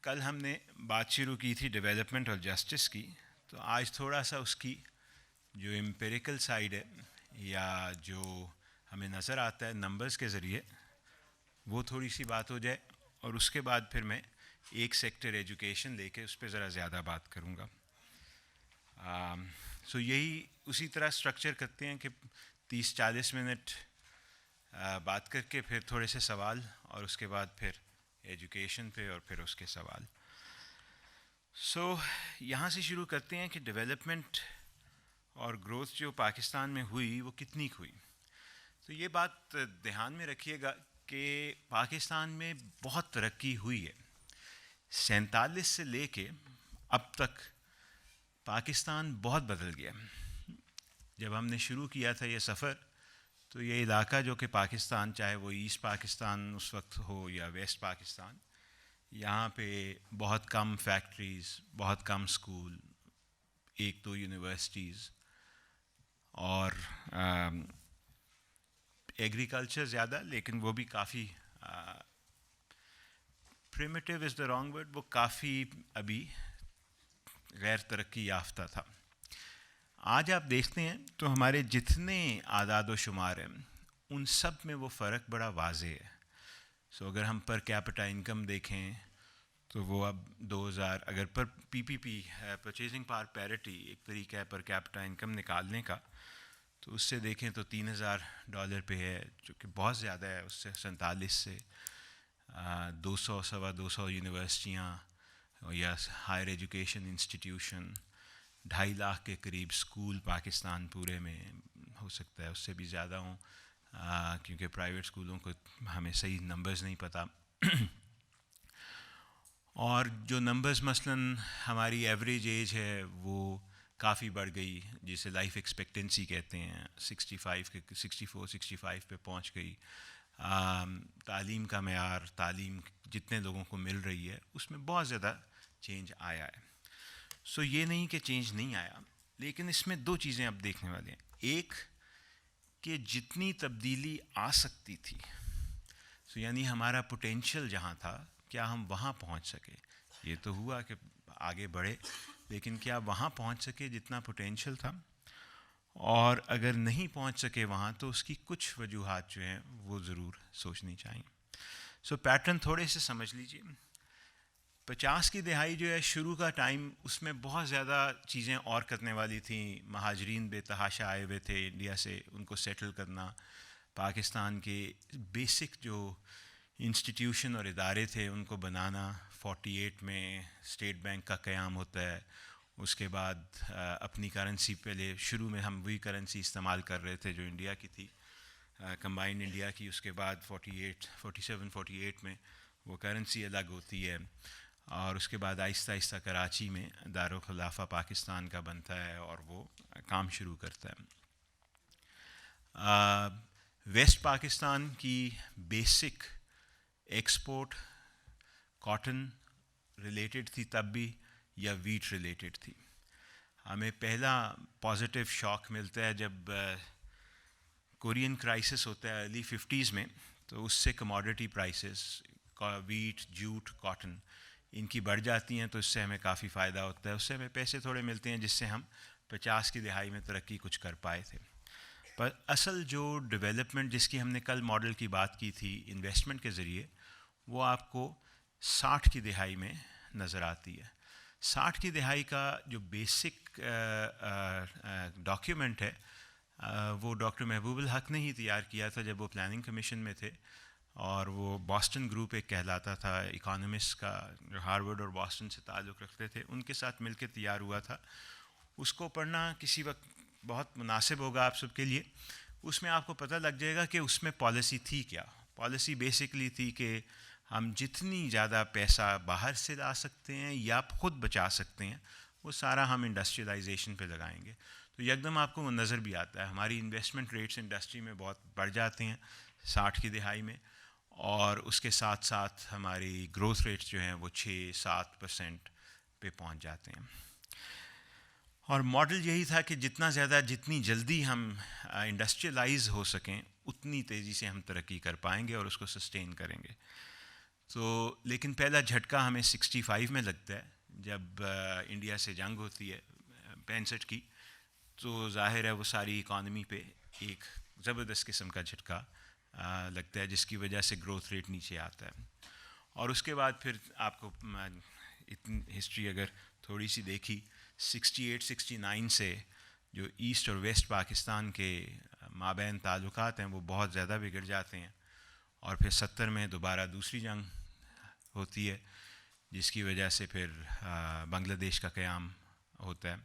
کل ہم نے بات شروع کی تھی ڈیولپمنٹ اور جسٹس کی، تو آج تھوڑا سا اس کی جو امپیریکل سائڈ ہے یا جو ہمیں نظر آتا ہے نمبرز کے ذریعے، وہ تھوڑی سی بات ہو جائے، اور اس کے بعد پھر میں ایک سیکٹر ایجوکیشن لے کے اس پہ ذرا زیادہ بات کروں گا. سو یہی اسی طرح اسٹرکچر کرتے ہیں کہ 30-40 منٹ بات کر کے پھر تھوڑے سے سوال، اور اس کے بعد پھر ایجوکیشن پہ، اور پھر اس کے سوال. سو یہاں سے شروع کرتے ہیں کہ ڈیولپمنٹ اور گروتھ جو پاکستان میں ہوئی وہ کتنی ہوئی. تو یہ بات دھیان میں رکھیے گا کہ پاکستان میں بہت ترقی ہوئی ہے. 47 سے لے کے اب تک پاکستان بہت بدل گیا. جب ہم نے شروع کیا تھا یہ سفر، تو یہ علاقہ جو کہ پاکستان، چاہے وہ ایسٹ پاکستان اس وقت ہو یا ویسٹ پاکستان، یہاں پہ بہت کم فیکٹریز، بہت کم اسکول، 1-2 یونیورسٹیز، اور ایگریکلچر زیادہ، لیکن وہ بھی کافی primitive is the wrong word, وہ کافی ابھی غیر ترقی یافتہ تھا. آج آپ دیکھتے ہیں تو ہمارے جتنے اعداد و شمار ہیں ان سب میں وہ فرق بڑا واضح ہے. سو اگر ہم پر کیپٹا انکم دیکھیں تو وہ اب 2000، اگر پر پی پرچیزنگ پاور پیرٹی ایک طریقہ ہے پر کیپٹا انکم نکالنے کا، تو اس سے دیکھیں تو $3000 پہ ہے، جو کہ بہت زیادہ ہے. اس سے 47 سے 200 یونیورسٹیاں یا ہائر ایجوکیشن انسٹیٹیوشن، 2.5 لاکھ کے قریب اسکول پاکستان پورے میں، ہو سکتا ہے اس سے بھی زیادہ ہوں، کیونکہ پرائیویٹ اسکولوں کو ہمیں صحیح نمبرز نہیں پتہ. اور جو نمبرز مثلاً ہماری ایوریج ایج ہے وہ کافی بڑھ گئی، جسے لائف ایکسپیکٹنسی کہتے ہیں، 64-65 پہ پہنچ گئی. تعلیم کا معیار، تعلیم جتنے لوگوں کو مل رہی ہے اس میں بہت زیادہ چینج آیا ہے. سو یہ نہیں کہ چینج نہیں آیا، لیکن اس میں 2 چیزیں اب دیکھنے والے ہیں. ایک کہ جتنی تبدیلی آ سکتی تھی، سو یعنی ہمارا پوٹینشیل جہاں تھا، کیا ہم وہاں پہنچ سکے. یہ تو ہوا کہ آگے بڑھے، لیکن کیا وہاں پہنچ سکے جتنا پوٹینشیل تھا. اور اگر نہیں پہنچ سکے وہاں، تو اس کی کچھ وجوہات جو ہیں وہ ضرور سوچنی چاہیے. سو پیٹرن تھوڑے سے سمجھ لیجیے. 50 کی دہائی جو ہے شروع کا ٹائم، اس میں بہت زیادہ چیزیں اور کرنے والی تھیں. مہاجرین بے تحاشا آئے ہوئے تھے انڈیا سے، ان کو سیٹل کرنا، پاکستان کے بیسک جو انسٹیٹیوشن اور ادارے تھے ان کو بنانا. 48 میں اسٹیٹ بینک کا قیام ہوتا ہے. اس کے بعد اپنی کرنسی، پہلے شروع میں ہم وہی کرنسی استعمال کر رہے تھے جو انڈیا کی تھی، کمبائنڈ انڈیا کی. اس کے بعد 47-48 میں وہ کرنسی الگ ہوتی ہے، اور اس کے بعد آہستہ آہستہ کراچی میں دارالخلافہ پاکستان کا بنتا ہے اور وہ کام شروع کرتا ہے. ویسٹ پاکستان کی بیسک ایکسپورٹ کاٹن ریلیٹڈ تھی تب بھی، یا ویٹ ریلیٹڈ تھی. ہمیں پہلا پازیٹیو شاک ملتا ہے جب کورین کرائسس ہوتا ہے ارلی 50s میں، تو اس سے commodity prices, wheat, jute, cotton, ان کی بڑھ جاتی ہیں. تو اس سے ہمیں کافی فائدہ ہوتا ہے، اس سے ہمیں پیسے تھوڑے ملتے ہیں، جس سے ہم 50 کی دہائی میں ترقی کچھ کر پائے تھے. پر اصل جو ڈیولپمنٹ جس کی ہم نے کل ماڈل کی بات کی تھی انویسٹمنٹ کے ذریعے، وہ آپ کو 60 کی دہائی میں نظر آتی ہے. 60 کی دہائی کا جو بیسک ڈاکیومنٹ ہے، وہ ڈاکٹر محبوب الحق نے ہی تیار کیا تھا جب وہ پلاننگ کمیشن میں تھے. اور وہ باسٹن گروپ ایک کہلاتا تھا اکانومسٹ کا، جو ہارورڈ اور باسٹن سے تعلق رکھتے تھے، ان کے ساتھ مل کے تیار ہوا تھا. اس کو پڑھنا کسی وقت بہت مناسب ہوگا آپ سب کے لیے. اس میں آپ کو پتہ لگ جائے گا کہ اس میں پالیسی تھی کیا. پالیسی بیسکلی تھی کہ ہم جتنی زیادہ پیسہ باہر سے لا سکتے ہیں یا خود بچا سکتے ہیں، وہ سارا ہم انڈسٹریلائزیشن پہ لگائیں گے. تو یکدم آپ کو وہ نظر بھی آتا ہے، ہماری انویسٹمنٹ ریٹس انڈسٹری میں بہت بڑھ جاتے ہیں 60 کی دہائی میں، اور اس کے ساتھ ساتھ ہماری گروتھ ریٹس جو ہیں وہ 6-7% پہ پہنچ جاتے ہیں. اور ماڈل یہی تھا کہ جتنی جلدی ہم انڈسٹریلائز ہو سکیں، اتنی تیزی سے ہم ترقی کر پائیں گے اور اس کو سسٹین کریں گے. تو لیکن پہلا جھٹکا ہمیں 65 میں لگتا ہے جب انڈیا سے جنگ ہوتی ہے 65 کی. تو ظاہر ہے وہ ساری اکانومی پہ ایک زبردست قسم کا جھٹکا لگتا ہے جس کی وجہ سے گروتھ ریٹ نیچے آتا ہے. اور اس کے بعد پھر آپ کو ہسٹری اگر تھوڑی سی دیکھی 68-69 سے جو ایسٹ اور ویسٹ پاکستان کے مابین تعلقات ہیں وہ بہت زیادہ بگڑ جاتے ہیں. اور پھر 70 میں دوبارہ دوسری جنگ ہوتی ہے جس کی وجہ سے پھر بنگلہ دیش کا قیام ہوتا ہے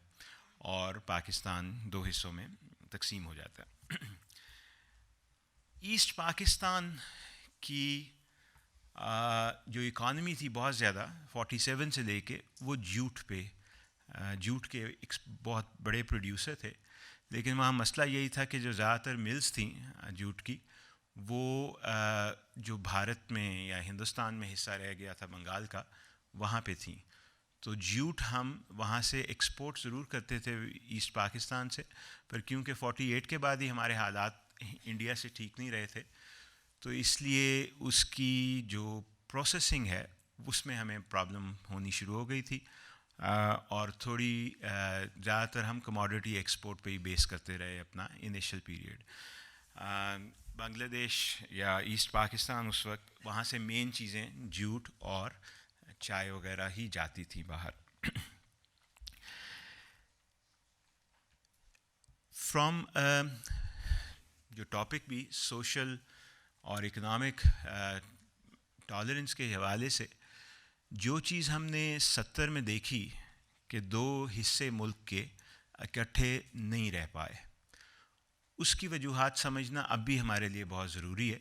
اور پاکستان 2 حصوں میں تقسیم ہو جاتا ہے. ایسٹ پاکستان کی جو اکانومی تھی بہت زیادہ 47 سے لے کے وہ جوٹ کے ایک بہت بڑے پروڈیوسر تھے. لیکن وہاں مسئلہ یہی تھا کہ جو زیادہ تر ملز تھیں جوٹ کی وہ جو بھارت میں یا ہندوستان میں حصہ رہ گیا تھا بنگال کا وہاں پہ تھیں. تو جوٹ ہم وہاں سے ایکسپورٹ ضرور کرتے تھے ایسٹ پاکستان سے, پر کیونکہ 48 کے بعد ہی ہمارے حالات انڈیا سے ٹھیک نہیں رہے تھے تو اس لیے اس کی جو پروسیسنگ ہے اس میں ہمیں پرابلم ہونی شروع ہو گئی تھی. اور تھوڑی زیادہ تر ہم کموڈٹی ایکسپورٹ پہ ہی بیس کرتے رہے اپنا انیشل پیریڈ. بنگلہ دیش یا ایسٹ پاکستان اس وقت وہاں سے مین چیزیں جوٹ اور چائے وغیرہ ہی جاتی تھی باہر. فرام جو ٹاپک بھی سوشل اور اکنامک ٹالرنس کے حوالے سے جو چیز ہم نے 70 میں دیکھی کہ 2 حصے ملک کے اکٹھے نہیں رہ پائے, اس کی وجوہات سمجھنا اب بھی ہمارے لیے بہت ضروری ہے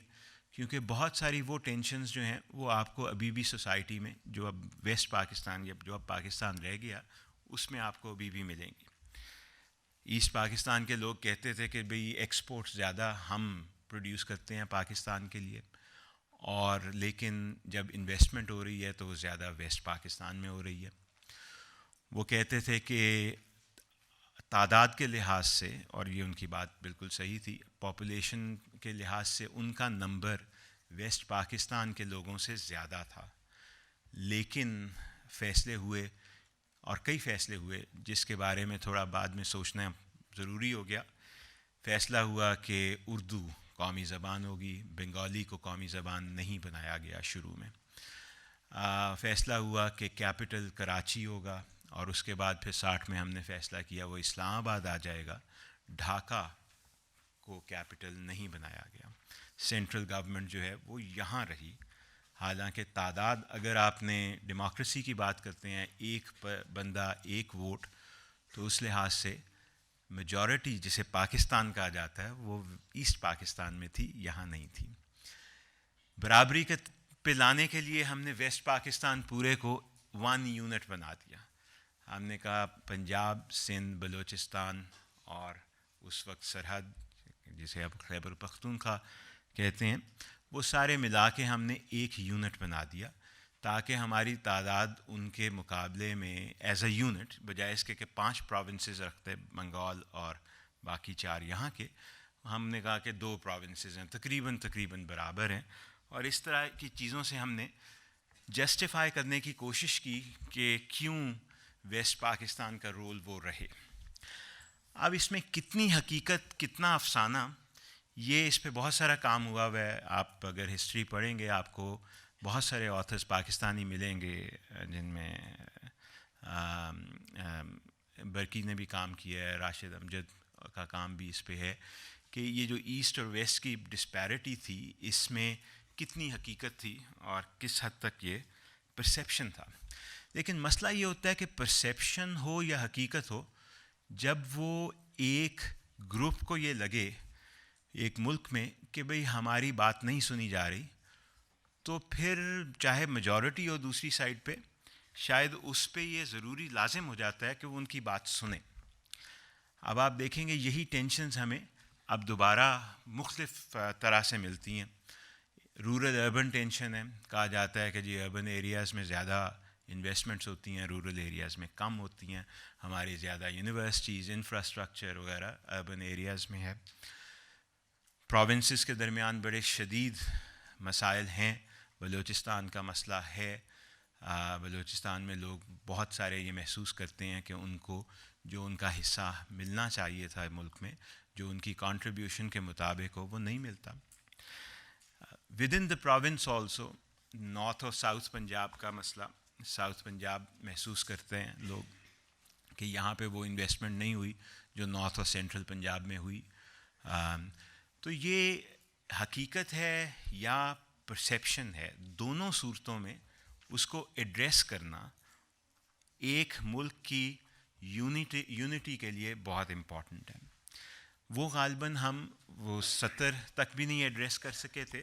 کیونکہ بہت ساری وہ ٹینشنز جو ہیں وہ آپ کو ابھی بھی سوسائٹی میں جو اب ویسٹ پاکستان یا جو اب پاکستان رہ گیا اس میں آپ کو ابھی بھی ملیں گی. ایسٹ پاکستان کے لوگ کہتے تھے کہ بھئی ایکسپورٹ زیادہ ہم پروڈیوس کرتے ہیں پاکستان کے لیے, اور لیکن جب انویسٹمنٹ ہو رہی ہے تو وہ زیادہ ویسٹ پاکستان میں ہو رہی ہے. وہ کہتے تھے کہ تعداد کے لحاظ سے, اور یہ ان کی بات بالکل صحیح تھی, پاپولیشن کے لحاظ سے ان کا نمبر ویسٹ پاکستان کے لوگوں سے زیادہ تھا, لیکن فیصلے ہوئے اور کئی فیصلے ہوئے جس کے بارے میں تھوڑا بعد میں سوچنا ضروری ہو گیا. فیصلہ ہوا کہ اردو قومی زبان ہوگی, بنگالی کو قومی زبان نہیں بنایا گیا شروع میں. فیصلہ ہوا کہ کیپٹل کراچی ہوگا, اور اس کے بعد پھر 60 میں ہم نے فیصلہ کیا وہ اسلام آباد آ جائے گا, ڈھاکہ کو کیپٹل نہیں بنایا گیا. سینٹرل گورنمنٹ جو ہے وہ یہاں رہی, حالانکہ تعداد اگر آپ نے ڈیموکریسی کی بات کرتے ہیں ایک بندہ ایک ووٹ, تو اس لحاظ سے میجورٹی جسے پاکستان کہا جاتا ہے وہ ایسٹ پاکستان میں تھی, یہاں نہیں تھی. برابری کے پہ لانے کے لیے ہم نے ویسٹ پاکستان پورے کو 1 یونٹ بنا دیا. ہم نے کہا پنجاب, سندھ, بلوچستان اور اس وقت سرحد جسے اب خیبر پختونخوا کہتے ہیں, وہ سارے ملا کے ہم نے 1 یونٹ بنا دیا تاکہ ہماری تعداد ان کے مقابلے میں ایز اے یونٹ بجائے اس کے کہ 5 پروونسز رکھتے بنگال اور باقی 4 یہاں کے, ہم نے کہا کہ 2 پروونسز ہیں تقریباً برابر ہیں. اور اس طرح کی چیزوں سے ہم نے جسٹیفائی کرنے کی کوشش کی کہ کیوں ویسٹ پاکستان کا رول وہ رہے. اب اس میں کتنی حقیقت کتنا افسانہ, یہ اس پہ بہت سارا کام ہوا ہوا ہے. آپ اگر ہسٹری پڑھیں گے آپ کو بہت سارے آتھرز پاکستانی ملیں گے جن میں برکی نے بھی کام کیا ہے, راشد امجد کا کام بھی اس پہ ہے کہ یہ جو ایسٹ اور ویسٹ کی ڈسپیرٹی تھی اس میں کتنی حقیقت تھی اور کس حد تک یہ پرسیپشن تھا. لیکن مسئلہ یہ ہوتا ہے کہ پرسیپشن ہو یا حقیقت ہو, جب وہ ایک گروپ کو یہ لگے ایک ملک میں کہ بھئی ہماری بات نہیں سنی جا رہی, تو پھر چاہے میجورٹی ہو دوسری سائڈ پہ, شاید اس پہ یہ ضروری لازم ہو جاتا ہے کہ وہ ان کی بات سنیں. اب آپ دیکھیں گے یہی ٹینشنز ہمیں اب دوبارہ مختلف طرح سے ملتی ہیں. رورل اربن ٹینشن ہے, کہا جاتا ہے کہ جی اربن ایریاز میں زیادہ انویسٹمنٹس ہوتی ہیں, رورل ایریاز میں کم ہوتی ہیں. ہماری زیادہ یونیورسٹیز, انفراسٹرکچر وغیرہ اربن ایریاز میں ہے. پروونسز کے درمیان بڑے شدید مسائل ہیں بلوچستان کا مسئلہ ہے. بلوچستان میں لوگ بہت سارے یہ محسوس کرتے ہیں کہ ان کو جو ان کا حصہ ملنا چاہیے تھا ملک میں، جو ان کی کنٹریبیوشن کے مطابق ہو، وہ نہیں ملتا. With in the province also, north اور ساؤتھ پنجاب کا مسئلہ، ساؤتھ پنجاب محسوس کرتے ہیں لوگ کہ یہاں پہ وہ انویسٹمنٹ نہیں ہوئی جو نارتھ اور سینٹرل پنجاب میں ہوئی. تو یہ حقیقت ہے یا پرسیپشن ہے، دونوں صورتوں میں اس کو ایڈریس کرنا ایک ملک کی یونٹی کے لیے بہت امپورٹنٹ ہے. وہ غالباً ہم وہ 70 تک بھی نہیں ایڈریس کر سکے تھے،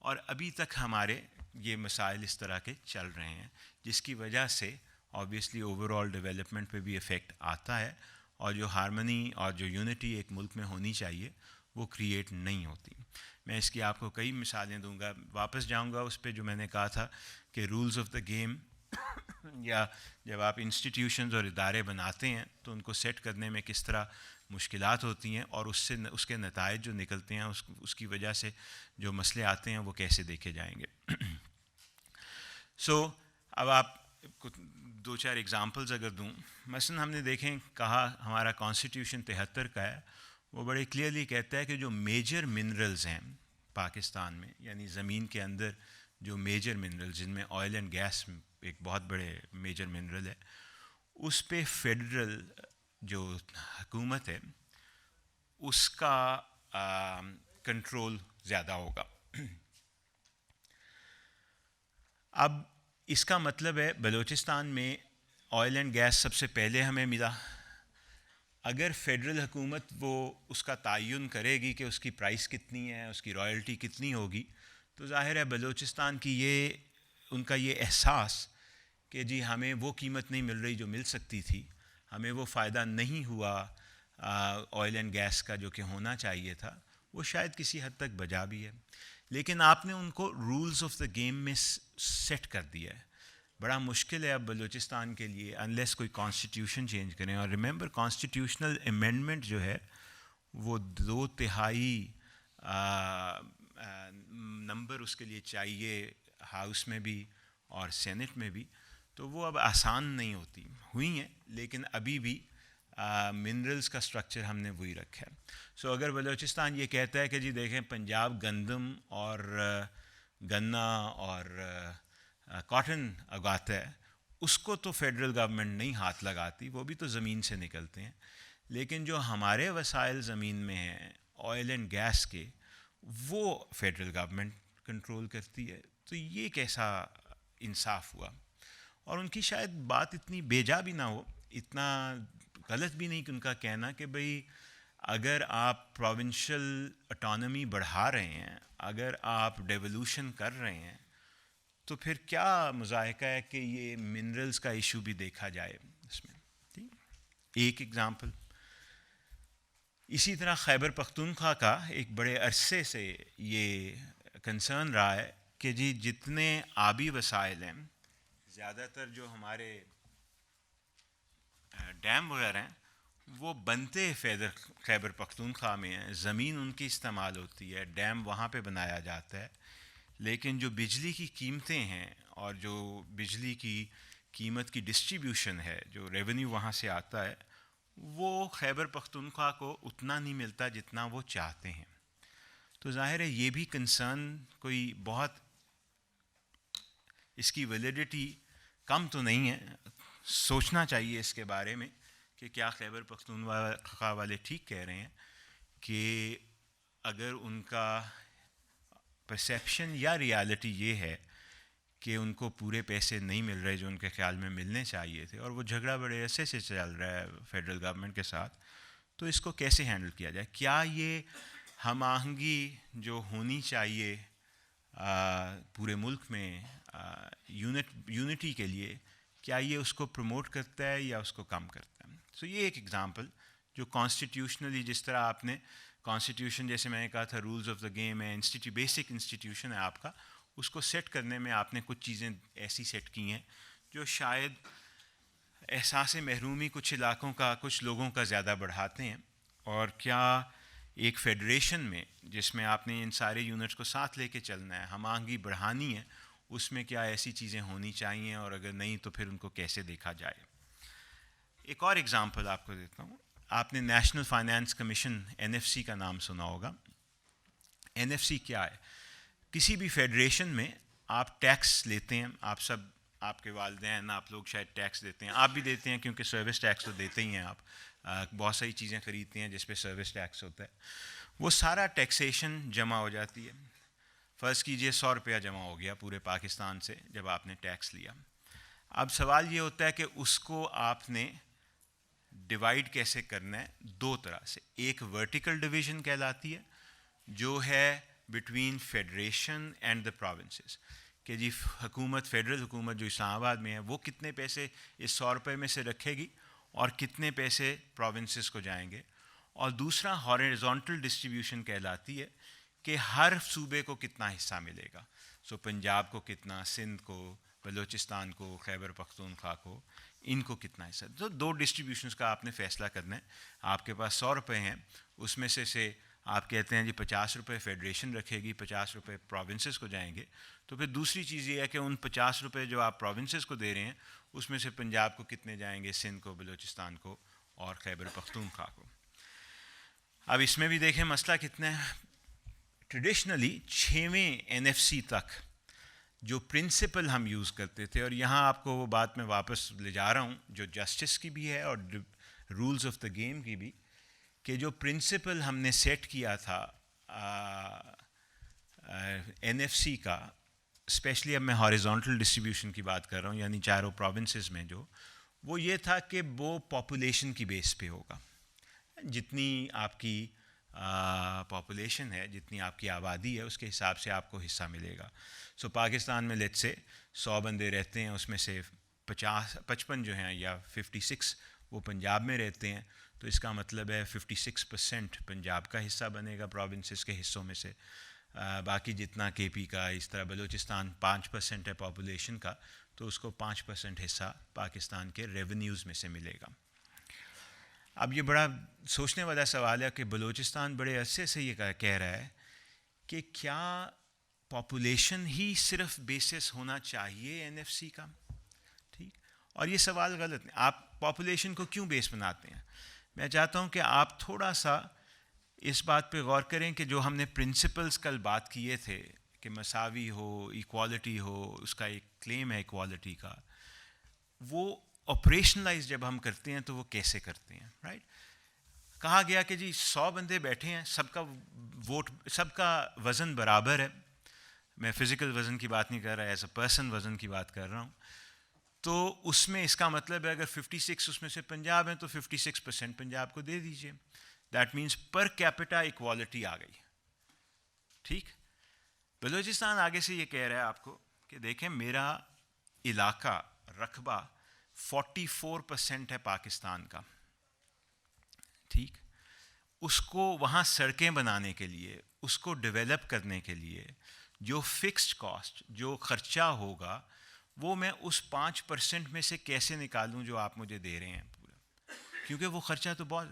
اور ابھی تک ہمارے یہ مسائل اس طرح کے چل رہے ہیں، جس کی وجہ سے آبویسلی اوور آل ڈیولپمنٹ پہ بھی افیکٹ آتا ہے، اور جو ہارمنی اور جو یونٹی ایک ملک میں ہونی چاہیے وہ کریٹ نہیں ہوتی. میں اس کی آپ کو کئی مثالیں دوں گا. واپس جاؤں گا اس پہ جو میں نے کہا تھا کہ رولز آف دا گیم، یا جب آپ انسٹیٹیوشنز اور ادارے بناتے ہیں تو ان کو سیٹ کرنے میں کس طرح مشکلات ہوتی ہیں، اور اس کے نتائج جو نکلتے ہیں، اس کی وجہ سے جو مسئلے آتے ہیں وہ کیسے دیکھے جائیں گے. اب آپ 2-4 ایگزامپلز اگر دوں، مثلا ہم نے کہا ہمارا کانسٹیٹیوشن 73 کا ہے، وہ بڑے کلیئرلی کہتا ہے کہ جو میجر منرلز ہیں پاکستان میں، یعنی زمین کے اندر جو میجر منرل، جن میں آئل اینڈ گیس ایک بہت بڑے میجر منرل ہے، اس پہ فیڈرل جو حکومت ہے اس کا کنٹرول زیادہ ہوگا. اب اس کا مطلب ہے بلوچستان میں آئل اینڈ گیس سب سے پہلے ہمیں ملا. اگر فیڈرل حکومت وہ اس کا تعین کرے گی کہ اس کی پرائس کتنی ہے، اس کی رائلٹی کتنی ہوگی، تو ظاہر ہے بلوچستان کی ان کا یہ احساس کہ جی ہمیں وہ قیمت نہیں مل رہی جو مل سکتی تھی، ہمیں وہ فائدہ نہیں ہوا آئل اینڈ گیس کا جو کہ ہونا چاہیے تھا، وہ شاید کسی حد تک بجا بھی ہے. لیکن آپ نے ان کو رولز آف دا گیم میں سیٹ کر دیا ہے. بڑا مشکل ہے اب بلوچستان کے لیے انلیس کوئی کانسٹیٹیوشن چینج کریں. اور ریممبر کانسٹیٹیوشنل امینڈمنٹ جو ہے وہ 2/3 نمبر اس کے لیے چاہیے، ہاؤس میں بھی اور سینٹ میں بھی. تو وہ اب آسان نہیں ہوئی ہیں، لیکن ابھی بھی منرلز کا سٹرکچر ہم نے وہی رکھا ہے. اگر بلوچستان یہ کہتا ہے کہ جی دیکھیں پنجاب گندم اور گنا اور کاٹن اگاتا ہے، اس کو تو فیڈرل گورنمنٹ نہیں ہاتھ لگاتی، وہ بھی تو زمین سے نکلتے ہیں. لیکن جو ہمارے وسائل زمین میں ہیں آئل اینڈ گیس کے، وہ فیڈرل گورنمنٹ کنٹرول کرتی ہے. تو یہ کیسا انصاف ہوا؟ اور ان کی شاید بات اتنی بیجا بھی نہ ہو، اتنا غلط بھی نہیں کہ ان کا کہنا کہ بھئی اگر آپ پروونشل اٹانومی بڑھا رہے ہیں، اگر آپ ڈیولوشن کر رہے ہیں، تو پھر کیا مذائقہ ہے کہ یہ منرلز کا ایشو بھی دیکھا جائے اس میں. ٹھیک، ایک ایگزامپل. اسی طرح خیبر پختونخوا کا ایک بڑے عرصے سے یہ کنسرن رہا ہے کہ جی جتنے آبی وسائل ہیں، زیادہ تر جو ہمارے ڈیم وغیرہ ہیں وہ بنتے خیبر پختونخوا میں ہیں، زمین ان کی استعمال ہوتی ہے، ڈیم وہاں پہ بنایا جاتا ہے، لیکن جو بجلی کی قیمتیں ہیں اور جو بجلی کی قیمت کی ڈسٹریبیوشن ہے، جو ریونیو وہاں سے آتا ہے، وہ خیبر پختونخوا کو اتنا نہیں ملتا جتنا وہ چاہتے ہیں. تو ظاہر ہے یہ بھی کنسرن کوئی بہت اس کی ویلیڈیٹی کم تو نہیں ہے. سوچنا چاہیے اس کے بارے میں کہ کیا خیبر پختونخوا والے ٹھیک کہہ رہے ہیں کہ اگر ان کا پرسیپشن یا ریالٹی یہ ہے کہ ان کو پورے پیسے نہیں مل رہے جو ان کے خیال میں ملنے چاہیے تھے، اور وہ جھگڑا بڑے عرصے سے چل رہا ہے فیڈرل گورنمنٹ کے ساتھ، تو اس کو کیسے ہینڈل کیا جائے؟ کیا یہ ہم آہنگی جو ہونی چاہیے پورے ملک میں یونٹی کے لیے، کیا یہ اس کو پروموٹ کرتا ہے یا اس کو کم کرتا ہے؟ یہ ایک ایگزامپل جو کانسٹیٹیوشنلی، جس طرح آپ نے کانسٹیٹیوشن، جیسے میں نے کہا تھا رولز آف دا گیم ہے، بیسک انسٹیٹیوشن ہے آپ کا، اس کو سیٹ کرنے میں آپ نے کچھ چیزیں ایسی سیٹ کی ہیں جو شاید احساس محرومی کچھ علاقوں کا، کچھ لوگوں کا زیادہ بڑھاتے ہیں. اور کیا ایک فیڈریشن میں جس میں آپ نے ان سارے یونٹس کو ساتھ لے کے چلنا ہے، ہم آہنگی بڑھانی ہے، اس میں کیا ایسی چیزیں ہونی چاہیے اور اگر نہیں تو پھر ان کو کیسے دیکھا جائے. ایک اور ایگزامپل آپ کو دیتا ہوں. آپ نے نیشنل فائنانس کمیشن NFC کا نام سنا ہوگا. NFC کیا ہے؟ کسی بھی فیڈریشن میں آپ ٹیکس لیتے ہیں, آپ سب, آپ کے والدین, آپ لوگ شاید ٹیکس دیتے ہیں, آپ بھی دیتے ہیں کیونکہ سروس ٹیکس تو دیتے ہی ہیں آپ, بہت ساری چیزیں خریدتے ہیں جس پہ سروس ٹیکس ہوتا ہے. وہ سارا ٹیکسیشن جمع ہو جاتی ہے. فرض کیجئے 100 روپیہ جمع ہو گیا پورے پاکستان سے جب آپ نے ٹیکس لیا. اب سوال یہ ہوتا ہے کہ اس کو آپ نے ڈیوائڈ کیسے کرنا ہے؟ دو طرح سے. ایک ورٹیکل ڈویژن کہلاتی ہے جو ہے between federation and the provinces, کہ جی حکومت, فیڈرل حکومت جو اسلام آباد میں ہے, وہ کتنے پیسے اس 100 روپے میں سے رکھے گی اور کتنے پیسے پروونسز کو جائیں گے. اور دوسرا ہاریزونٹل ڈسٹریبیوشن کہلاتی ہے کہ ہر صوبے کو کتنا حصہ ملے گا. سو پنجاب کو کتنا, سندھ کو, بلوچستان کو, خیبر پختونخوا کو, ان کو کتنا حصہ. تو دو ڈسٹریبیوشنز کا آپ نے فیصلہ کرنا ہے. آپ کے پاس 100 روپے ہیں, اس میں سے آپ کہتے ہیں جی 50 روپے فیڈریشن رکھے گی, 50 روپے پروونسز کو جائیں گے. تو پھر دوسری چیز یہ ہے کہ ان 50 روپے جو آپ پروونسز کو دے رہے ہیں اس میں سے پنجاب کو کتنے جائیں گے, سندھ کو, بلوچستان کو اور خیبر پختونخوا کو. اب اس میں بھی دیکھیں مسئلہ کتنا ہے. ٹریڈیشنلی 6ویں NFC تک جو پرنسپل ہم یوز کرتے تھے, اور یہاں آپ کو وہ بات میں واپس لے جا رہا ہوں جو جسٹس کی بھی ہے اور رولز آف دا گیم کی بھی, کہ جو پرنسپل ہم نے سیٹ کیا تھا NFC کا, اسپیشلی اب میں ہاریزونٹل ڈسٹریبیوشن کی بات کر رہا ہوں, یعنی چاروں پروونسز میں, جو وہ یہ تھا کہ وہ پاپولیشن کی بیس پہ ہوگا. جتنی آپ کی پاپولیشن ہے, جتنی آپ کی آبادی ہے, اس کے حساب سے آپ کو حصہ ملے گا. سو پاکستان میں لیٹ سے 100 بندے رہتے ہیں, اس میں سے 55 جو ہیں یا 56 وہ پنجاب میں رہتے ہیں, تو اس کا مطلب ہے 56% پنجاب کا حصہ بنے گا پروونسز کے حصوں میں سے. باقی جتنا KP کا, اس طرح بلوچستان 5% ہے پاپولیشن کا, تو اس کو 5% حصہ پاکستان کے ریونیوز میں سے ملے گا. اب یہ بڑا سوچنے والا سوال ہے کہ بلوچستان بڑے عرصے سے یہ کہہ رہا ہے کہ کیا پاپولیشن ہی صرف بیسس ہونا چاہیے NFC کا؟ ٹھیک, اور یہ سوال غلط ہے. آپ پاپولیشن کو کیوں بیس بناتے ہیں؟ میں چاہتا ہوں کہ آپ تھوڑا سا اس بات پہ غور کریں کہ جو ہم نے پرنسپلز کل بات کیے تھے کہ مساوی ہو, ایکوالٹی ہو, اس کا ایک کلیم ہے ایکوالٹی کا, وہ آپریشنلائز جب ہم کرتے ہیں تو وہ کیسے کرتے ہیں؟ رائٹ, کہا گیا کہ جی 100 بندے بیٹھے ہیں, سب کا ووٹ, سب کا وزن برابر ہے. میں فزیکل وزن کی بات نہیں کر رہا, ایز اے پرسن وزن کی بات کر رہا ہوں. تو اس میں اس کا مطلب ہے اگر 56 اس میں سے پنجاب ہیں تو 56% پنجاب کو دے دیجئے. That means per capita equality آ گئی. ٹھیک, بلوچستان آگے سے یہ کہہ رہا ہے آپ کو کہ دیکھیں میرا علاقہ, رقبہ 44% ہے پاکستان کا. ٹھیک, اس کو وہاں سڑکیں بنانے کے لیے, اس کو ڈیولپ کرنے کے لیے جو فکسڈ کاسٹ, جو خرچہ ہوگا, وہ میں اس 5% میں سے کیسے نکالوں جو آپ مجھے دے رہے ہیں پورا, کیونکہ وہ خرچہ تو بہت.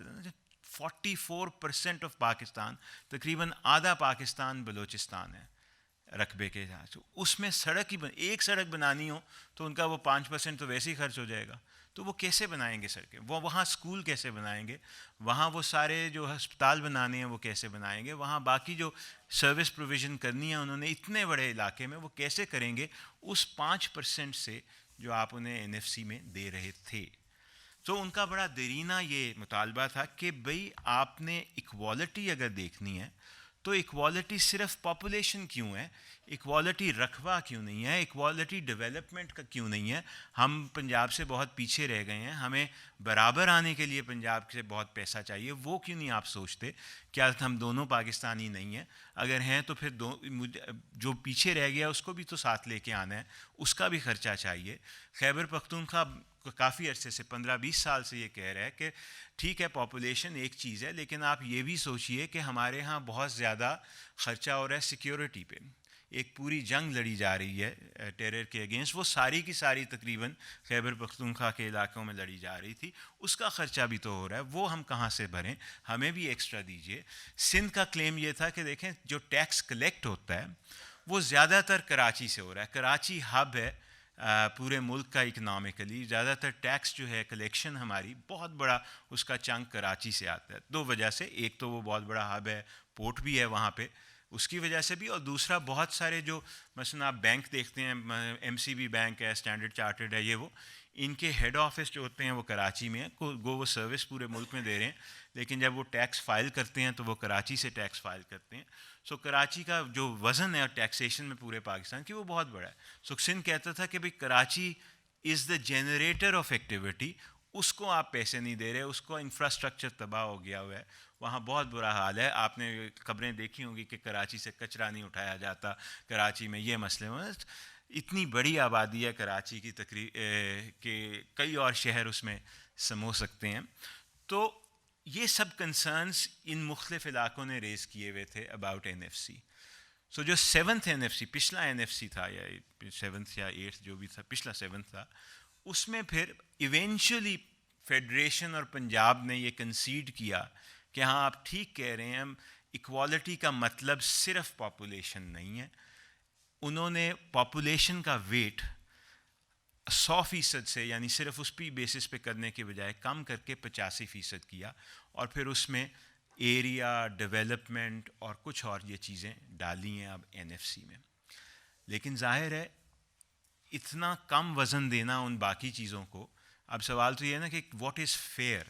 44% آف پاکستان, تقریباً آدھا پاکستان بلوچستان ہے رقبے کے حساب سے. اس میں سڑک ہی ایک سڑک بنانی ہو تو ان کا وہ 5% تو ویسے ہی خرچ ہو جائے گا. تو وہ کیسے بنائیں گے سڑکیں؟ وہ وہاں اسکول کیسے بنائیں گے؟ وہاں وہ سارے جو ہسپتال بنانے ہیں وہ کیسے بنائیں گے؟ وہاں باقی جو سروس پروویژن کرنی ہے انہوں نے اتنے بڑے علاقے میں, وہ کیسے کریں گے اس 5% سے جو آپ انہیں NFC میں دے رہے تھے؟ تو ان کا بڑا دیرینہ یہ مطالبہ تھا کہ بھئی آپ نے ایکوالٹی اگر دیکھنی ہے تو ایکوالٹی صرف پاپولیشن کیوں ہے, ایکوالٹی رقبہ کیوں نہیں ہے, ایکوالٹی ڈیولپمنٹ کا کیوں نہیں ہے؟ ہم پنجاب سے بہت پیچھے رہ گئے ہیں, ہمیں برابر آنے کے لیے پنجاب سے بہت پیسہ چاہیے, وہ کیوں نہیں آپ سوچتے؟ کیا ہم دونوں پاکستانی نہیں ہیں؟ اگر ہیں تو پھر جو پیچھے رہ گیا اس کو بھی تو ساتھ لے کے آنا ہے, اس کا بھی خرچہ چاہیے. خیبر پختونخوا کافی عرصے سے 15-20 سال سے یہ کہہ رہا ہے کہ ٹھیک ہے پاپولیشن ایک چیز ہے, لیکن آپ یہ بھی سوچئے کہ ہمارے ہاں بہت زیادہ خرچہ ہو رہا ہے سیکیورٹی پہ. ایک پوری جنگ لڑی جا رہی ہے ٹیرر کے اگینسٹ, وہ ساری کی ساری تقریباً خیبر پختونخوا کے علاقوں میں لڑی جا رہی تھی, اس کا خرچہ بھی تو ہو رہا ہے, وہ ہم کہاں سے بھریں؟ ہمیں بھی ایکسٹرا دیجیے. سندھ کا کلیم یہ تھا کہ دیکھیں جو ٹیکس کلیکٹ ہوتا ہے وہ زیادہ تر کراچی سے ہو رہا ہے. کراچی ہب ہے پورے ملک کا اکنامکلی. زیادہ تر ٹیکس جو ہے کلیکشن ہماری بہت بڑا اس کا چنک کراچی سے آتا ہے. دو وجہ سے, ایک تو وہ بہت بڑا ہب ہے, پورٹ بھی ہے وہاں پہ, اس کی وجہ سے بھی, اور دوسرا بہت سارے جو مثلا آپ بینک دیکھتے ہیں, ایم سی بی بینک ہے, اسٹینڈرڈ چارٹرڈ ہے, یہ وہ ان کے ہیڈ آفس جو ہوتے ہیں وہ کراچی میں ہیں. وہ سروس پورے ملک میں دے رہے ہیں, لیکن جب وہ ٹیکس فائل کرتے ہیں تو وہ کراچی سے ٹیکس فائل کرتے ہیں. سو کراچی کا جو وزن ہے ٹیکسیشن میں پورے پاکستان کی وہ بہت بڑا ہے. سو سندھ کہتا تھا کہ بھئی کراچی از دا جنریٹر آف ایکٹیویٹی, اس کو آپ پیسے نہیں دے رہے, اس کو انفراسٹرکچر تباہ ہو گیا ہوا ہے, وہاں بہت برا حال ہے. آپ نے خبریں دیکھی ہوں گی کہ کراچی سے کچرا نہیں اٹھایا جاتا, کراچی میں یہ مسئلے میں. اتنی بڑی آبادی ہے کراچی کی کہ کئی اور شہر اس میں سمو سکتے ہیں. تو یہ سب کنسرنس ان مختلف علاقوں نے ریز کیے ہوئے تھے اباؤٹ این ایف سی. سو جو 7th NFC, پچھلا NFC تھا, یا 7th یا 8th جو بھی تھا, پچھلا 7th تھا, اس میں پھر ایونچولی فیڈریشن اور پنجاب نے یہ کنسیڈ کیا کہ ہاں آپ ٹھیک کہہ رہے ہیں, ایکوالٹی کا مطلب صرف پاپولیشن نہیں ہے. انہوں نے پاپولیشن کا ویٹ 100% سے, یعنی صرف اس پی بیسس پہ کرنے کے بجائے کم کر کے 85% کیا, اور پھر اس میں ایریا ڈیولپمنٹ اور کچھ اور یہ چیزیں ڈالی ہیں اب NFC میں. لیکن ظاہر ہے اتنا کم وزن دینا ان باقی چیزوں کو, اب سوال تو یہ ہے نا کہ واٹ از فیئر,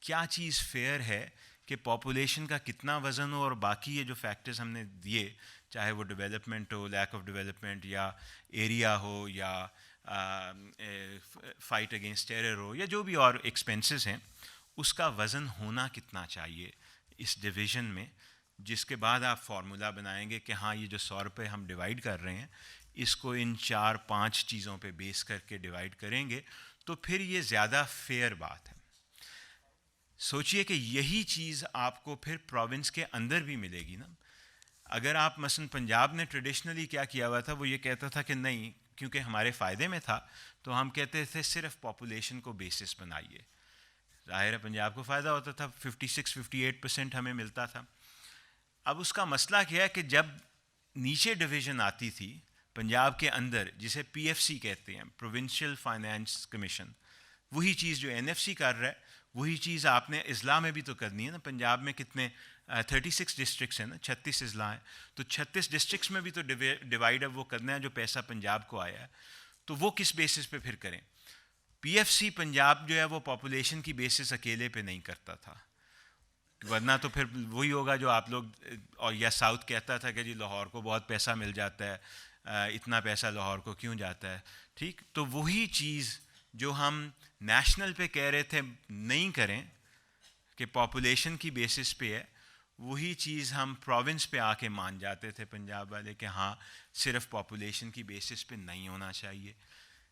کیا چیز فیئر ہے کہ پاپولیشن کا کتنا وزن ہو اور باقی یہ جو فیکٹرز ہم نے دیے, چاہے وہ development who, lack of development, یا ایریا ہو, یا فائٹ اگینسٹ ٹیرر ہو, یا جو بھی اور ایکسپینسز ہیں, اس کا وزن ہونا کتنا چاہیے اس ڈویژن میں, جس کے بعد آپ فارمولا بنائیں گے کہ ہاں یہ جو 100 روپے ہم ڈیوائڈ کر رہے ہیں اس کو ان 4-5 چیزوں پہ بیس کر کے ڈیوائڈ کریں گے تو پھر یہ زیادہ فیئر بات ہے. سوچئے کہ یہی چیز آپ کو پھر پروونس کے اندر بھی ملے گی نا. اگر آپ مثلا پنجاب نے ٹریڈیشنلی کیا کیا ہوا تھا, وہ یہ کہتا تھا کہ نہیں, کیونکہ ہمارے فائدے میں تھا تو ہم کہتے تھے صرف پاپولیشن کو بیسس بنائیے. ظاہر ہے پنجاب کو فائدہ ہوتا تھا, 56-58% ہمیں ملتا تھا. اب اس کا مسئلہ کیا ہے کہ جب نیچے ڈویژن آتی تھی پنجاب کے اندر, جسے PFC کہتے ہیں, پروونشل فائنانس کمیشن, وہی چیز جو NFC کر رہا ہے, وہی چیز آپ نے اضلاع میں بھی تو کرنی ہے نا. پنجاب میں کتنے 36 ڈسٹرکٹس ہیں نا, 36 اضلاع ہیں, تو 36 ڈسٹرکٹس میں بھی تو ڈیوائڈ اب وہ کرنا ہے جو پیسہ پنجاب کو آیا ہے. تو وہ کس بیسس پہ پھر کریں؟ PFC پنجاب جو ہے وہ پاپولیشن کی بیسس اکیلے پہ نہیں کرتا تھا, ورنہ تو پھر وہی ہوگا جو آپ لوگ, اور یا ساؤتھ کہتا تھا کہ جی لاہور کو بہت پیسہ مل جاتا ہے, اتنا پیسہ لاہور کو کیوں جاتا ہے. ٹھیک, تو وہی چیز جو ہم نیشنل پہ کہہ رہے تھے نہیں کریں کہ پاپولیشن کی بیسس پہ ہے, وہی چیز ہم پروونس پہ آ کے مان جاتے تھے پنجاب والے کہ ہاں صرف پاپولیشن کی بیسس پہ نہیں ہونا چاہیے.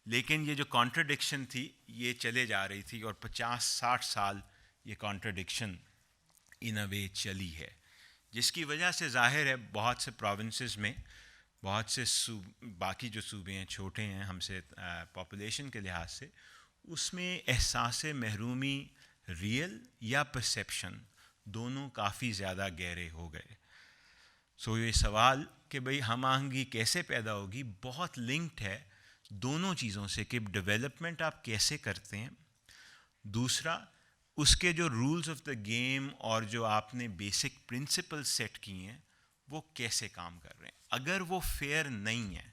لیکن یہ جو کانٹرڈکشن تھی یہ چلے جا رہی تھی, اور 50-60 سال یہ کانٹرڈکشن ان اے وے چلی ہے, جس کی وجہ سے ظاہر ہے بہت سے پروونسز میں, بہت سے باقی جو صوبے ہیں چھوٹے ہیں ہم سے پاپولیشن کے لحاظ سے, اس میں احساس محرومی ریئل یا پرسیپشن دونوں کافی زیادہ گہرے ہو گئے. سو یہ سوال کہ بھئی ہم آہنگی کیسے پیدا ہوگی بہت لنکڈ ہے دونوں چیزوں سے, کہ ڈیولپمنٹ آپ کیسے کرتے ہیں, دوسرا اس کے جو رولز آف دا گیم اور جو آپ نے بیسک پرنسپل سیٹ کی ہیں وہ کیسے کام کر رہے ہیں. اگر وہ فیئر نہیں ہے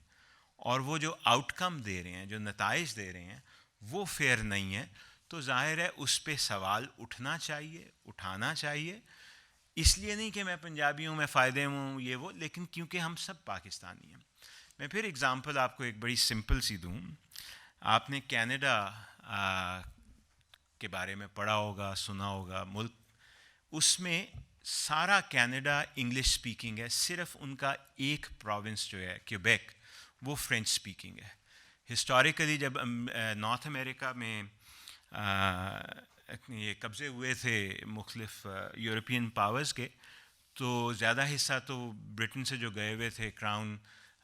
اور وہ جو آؤٹ کم دے رہے ہیں, جو نتائج دے رہے ہیں وہ فیئر نہیں ہے, تو ظاہر ہے اس پہ سوال اٹھنا چاہیے, اٹھانا چاہیے. اس لیے نہیں کہ میں پنجابی ہوں, میں فائدے ہوں, یہ وہ, لیکن کیونکہ ہم سب پاکستانی ہیں. میں پھر اگزامپل آپ کو ایک بڑی سمپل سی دوں. آپ نے کینیڈا کے بارے میں پڑھا ہوگا, سنا ہوگا, ملک, اس میں سارا کینیڈا انگلش سپیکنگ ہے, صرف ان کا ایک پروونس جو ہے کیوبیک وہ فرینچ سپیکنگ ہے. ہسٹوریکلی جب نارتھ امریکہ میں یہ قبضے ہوئے تھے مختلف یورپین پاورز کے, تو زیادہ حصہ تو برٹن سے جو گئے ہوئے تھے کراؤن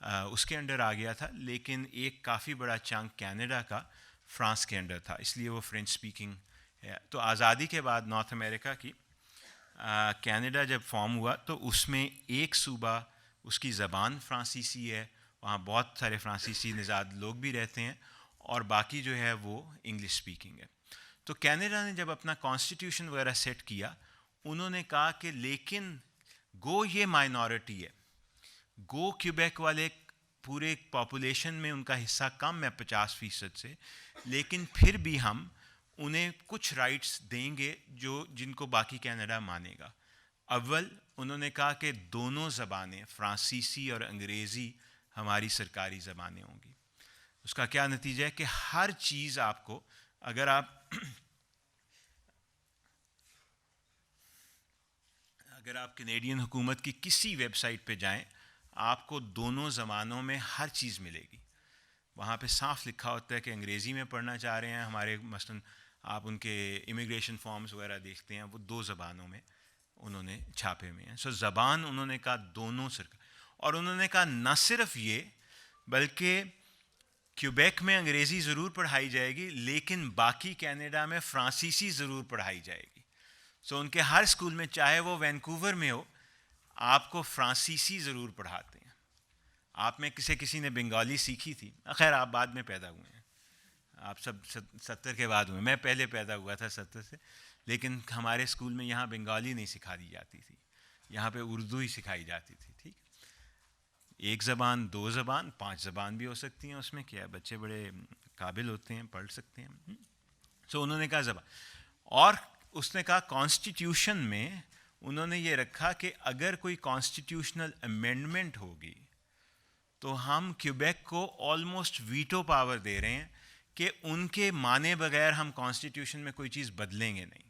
اس کے انڈر آ گیا تھا, لیکن ایک کافی بڑا چنک کینیڈا کا فرانس کے انڈر تھا, اس لیے وہ فرینچ سپیکنگ ہے. تو آزادی کے بعد نارتھ امریکہ کی کینیڈا جب فارم ہوا تو اس میں ایک صوبہ اس کی زبان فرانسیسی ہے, وہاں بہت سارے فرانسیسی نژاد لوگ بھی رہتے ہیں, اور باقی جو ہے وہ انگلش اسپیکنگ ہے. تو کینیڈا نے جب اپنا کانسٹیٹیوشن وغیرہ سیٹ کیا, انہوں نے کہا کہ لیکن گو یہ مائنورٹی ہے, گو کیوبیک والے پورے پاپولیشن میں ان کا حصہ کم ہے 50% سے, لیکن پھر بھی ہم انہیں کچھ رائٹس دیں گے جن کو باقی کینیڈا مانے گا. اول انہوں نے کہا کہ دونوں زبانیں فرانسیسی اور انگریزی ہماری سرکاری زبانیں ہوں گی. اس کا کیا نتیجہ ہے کہ ہر چیز آپ کو, اگر آپ کینیڈین حکومت کی کسی ویب سائٹ پہ جائیں, آپ کو دونوں زبانوں میں ہر چیز ملے گی. وہاں پہ صاف لکھا ہوتا ہے کہ انگریزی میں پڑھنا چاہ رہے ہیں ہمارے, مثلاً آپ ان کے امیگریشن فارمز وغیرہ دیکھتے ہیں, وہ 2 زبانوں میں انہوں نے چھاپے ہوئے ہیں. سو زبان انہوں نے کہا دونوں اور انہوں نے کہا نہ صرف یہ, بلکہ کیوبیک میں انگریزی ضرور پڑھائی جائے گی, لیکن باقی کینیڈا میں فرانسیسی ضرور پڑھائی جائے گی. سو ان کے ہر اسکول میں, چاہے وہ وینکوور میں ہو, آپ کو فرانسیسی ضرور پڑھاتے ہیں. آپ میں کسی نے بنگالی سیکھی تھی, خیر آپ بعد میں پیدا ہوئے ہیں, آپ سب 70 کے بعد ہوئے, میں پہلے پیدا ہوا تھا 70 سے, لیکن ہمارے اسکول میں یہاں بنگالی نہیں سکھا دی جاتی تھی, یہاں پہ اردو ہی سکھائی جاتی تھی. ٹھیک, 1 زبان 2 زبان 5 زبان بھی ہو سکتی ہیں, اس میں کیا ہے, بچے بڑے قابل ہوتے ہیں, پڑھ سکتے ہیں. سو انہوں نے کہا زبان, اور اس نے کہا کانسٹیٹیوشن میں انہوں نے یہ رکھا کہ اگر کوئی کانسٹیٹیوشنل امینڈمنٹ ہوگی تو ہم کیوبیک کو آلموسٹ ویٹو پاور دے رہے ہیں کہ ان کے مانے بغیر ہم کانسٹیٹیوشن میں کوئی چیز بدلیں گے نہیں.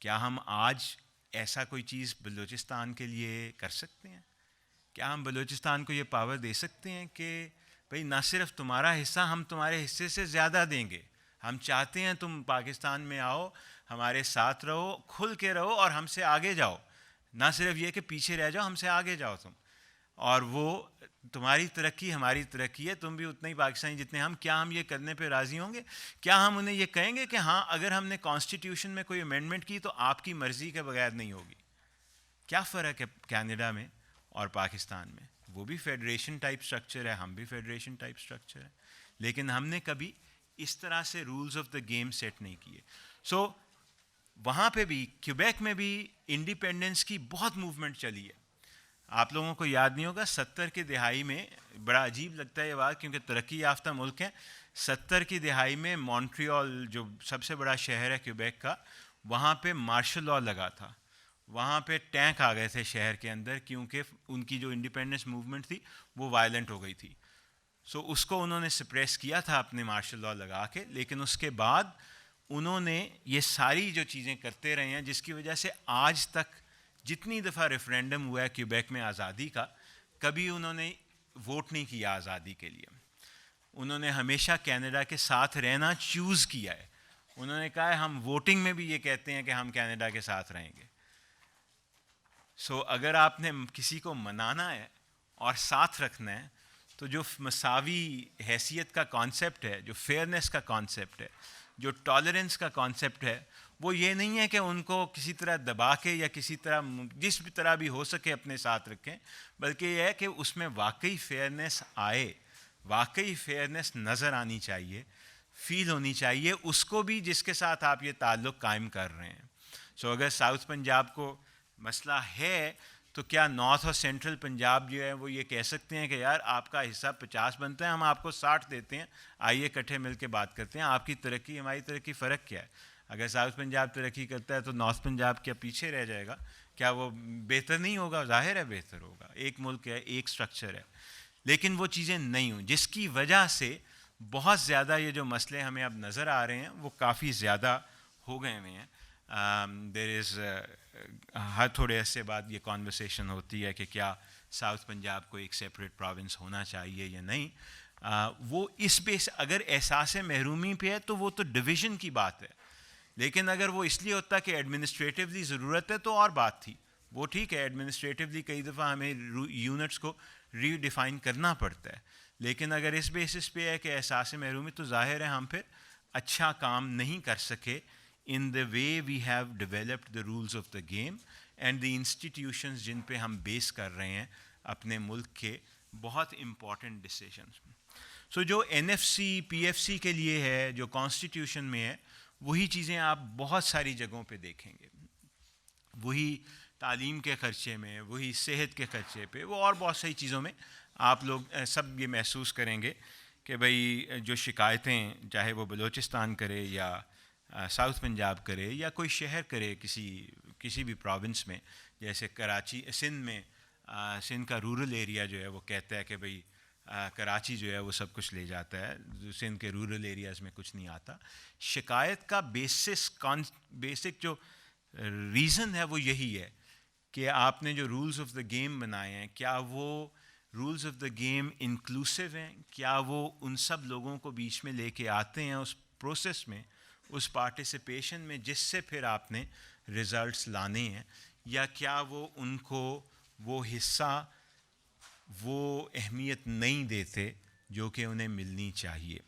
کیا ہم آج ایسا کوئی چیز بلوچستان کے لیے کر سکتے ہیں؟ کیا ہم بلوچستان کو یہ پاور دے سکتے ہیں کہ بھئی نہ صرف تمہارا حصہ, ہم تمہارے حصے سے زیادہ دیں گے, ہم چاہتے ہیں تم پاکستان میں آؤ, ہمارے ساتھ رہو, کھل کے رہو اور ہم سے آگے جاؤ, نہ صرف یہ کہ پیچھے رہ جاؤ, ہم سے آگے جاؤ تم, اور وہ تمہاری ترقی ہماری ترقی ہے, تم بھی اتنے ہی پاکستانی جتنے ہم. کیا ہم یہ کرنے پہ راضی ہوں گے؟ کیا ہم انہیں یہ کہیں گے کہ ہاں اگر ہم نے کانسٹیٹیوشن میں کوئی امینڈمنٹ کی تو آپ کی مرضی کے بغیر نہیں ہوگی؟ کیا فرق ہے کینیڈا میں اور پاکستان میں؟ وہ بھی فیڈریشن ٹائپ اسٹرکچر ہے, ہم بھی فیڈریشن ٹائپ اسٹرکچر ہے, لیکن ہم نے کبھی اس طرح سے rules of the game set نہیں کیے. سو وہاں پہ بھی, کیوبیک میں بھی انڈیپینڈنس کی بہت موومنٹ چلی ہے. آپ لوگوں کو یاد نہیں ہوگا 70 کی دہائی میں, بڑا عجیب لگتا ہے یہ بات کیونکہ ترقی یافتہ ملک ہے, 70 کی دہائی میں مونٹریال جو سب سے بڑا شہر ہے کیوبیک کا, وہاں پہ مارشل لاء لگا تھا. وہاں پہ ٹینک آ گئے تھے شہر کے اندر, کیونکہ ان کی جو انڈیپینڈنس موومنٹ تھی وہ وائلنٹ ہو گئی تھی. سو اس کو انہوں نے سپریس کیا تھا اپنے مارشل لاء لگا کے, لیکن اس کے بعد انہوں نے یہ ساری جو چیزیں کرتے رہے ہیں, جس کی وجہ سے آج تک جتنی دفعہ ریفرینڈم ہوا ہے کیوبیک میں آزادی کا, کبھی انہوں نے ووٹ نہیں کیا آزادی کے لیے. انہوں نے ہمیشہ کینیڈا کے ساتھ رہنا چوز کیا ہے. انہوں نے کہا ہے ہم ووٹنگ میں بھی یہ کہتے ہیں کہ ہم کینیڈا کے ساتھ رہیں گے. سو اگر آپ نے کسی کو منانا ہے اور ساتھ رکھنا ہے, تو جو مساوی حیثیت کا کانسیپٹ ہے, جو فیئرنیس کا کانسیپٹ ہے, جو ٹالرنس کا کانسیپٹ ہے, وہ یہ نہیں ہے کہ ان کو کسی طرح دبا کے یا کسی طرح جس بھی طرح بھی ہو سکے اپنے ساتھ رکھیں, بلکہ یہ ہے کہ اس میں واقعی فیئرنیس آئے, واقعی فیئرنیس نظر آنی چاہیے, فیل ہونی چاہیے اس کو بھی جس کے ساتھ آپ یہ تعلق قائم کر رہے ہیں. سو اگر ساؤتھ پنجاب کو مسئلہ ہے, تو کیا نارتھ اور سینٹرل پنجاب جو ہے وہ یہ کہہ سکتے ہیں کہ یار آپ کا حصہ 50 بنتا ہے, ہم آپ کو 60 دیتے ہیں, آئیے اکٹھے مل کے بات کرتے ہیں, آپ کی ترقی ہماری ترقی, فرق کیا ہے؟ اگر ساؤتھ پنجاب ترقی کرتا ہے تو نارتھ پنجاب کیا پیچھے رہ جائے گا؟ کیا وہ بہتر نہیں ہوگا؟ ظاہر ہے بہتر ہوگا, ایک ملک ہے, ایک سٹرکچر ہے. لیکن وہ چیزیں نہیں ہوں, جس کی وجہ سے بہت زیادہ یہ جو مسئلے ہمیں اب نظر آ رہے ہیں وہ کافی زیادہ ہو گئے ہوئے ہیں. دیر از ہر تھوڑے عرصے بعد یہ کانورسیشن ہوتی ہے کہ کیا ساؤتھ پنجاب کو ایک سیپریٹ پروونس ہونا چاہیے یا نہیں. وہ اس بیس, اگر احساس محرومی پہ ہے تو وہ تو ڈویژن کی بات ہے, لیکن اگر وہ اس لیے ہوتا کہ ایڈمنسٹریٹولی ضرورت ہے تو اور بات تھی. وہ ٹھیک ہے, ایڈمنسٹریٹولی کئی دفعہ ہمیں یونٹس کو ری ڈیفائن کرنا پڑتا ہے, لیکن اگر اس بیسس پہ ہے کہ احساس محرومی, تو ظاہر ہے ہم پھر اچھا کام نہیں کر سکے in the way we have developed the rules of the game and the institutions جن پہ ہم بیس کر رہے ہیں اپنے ملک کے بہت امپورٹنٹ ڈیسیشنز میں. سو جو NFC PFC کے لیے ہے, جو کانسٹیٹیوشن میں ہے, وہی چیزیں آپ بہت ساری جگہوں پہ دیکھیں گے. وہی تعلیم کے خرچے میں, وہی صحت کے خرچے پہ, وہ اور بہت ساری چیزوں میں آپ لوگ سب یہ محسوس کریں گے کہ بھئی جو شکایتیں, چاہے وہ بلوچستان کرے یا ساؤتھ پنجاب کرے یا کوئی شہر کرے کسی بھی پروونس میں, جیسے کراچی, سندھ میں, سندھ کا رورل ایریا جو ہے وہ کہتا ہے کہ بھئی کراچی جو ہے وہ سب کچھ لے جاتا ہے, سندھ کے رورل ایریاز میں کچھ نہیں آتا. شکایت کا بیسک جو ریزن ہے وہ یہی ہے کہ آپ نے جو رولز آف دا گیم بنائے ہیں, کیا وہ rules of the game inclusive ہیں, کیا وہ ان سب لوگوں کو بیچ میں لے کے آتے ہیں اس پروسیس میں, اس پارٹیسپیشن میں, جس سے پھر آپ نے ریزلٹس لانے ہیں, یا کیا وہ ان کو وہ حصہ, وہ اہمیت نہیں دیتے جو کہ انہیں ملنی چاہیے.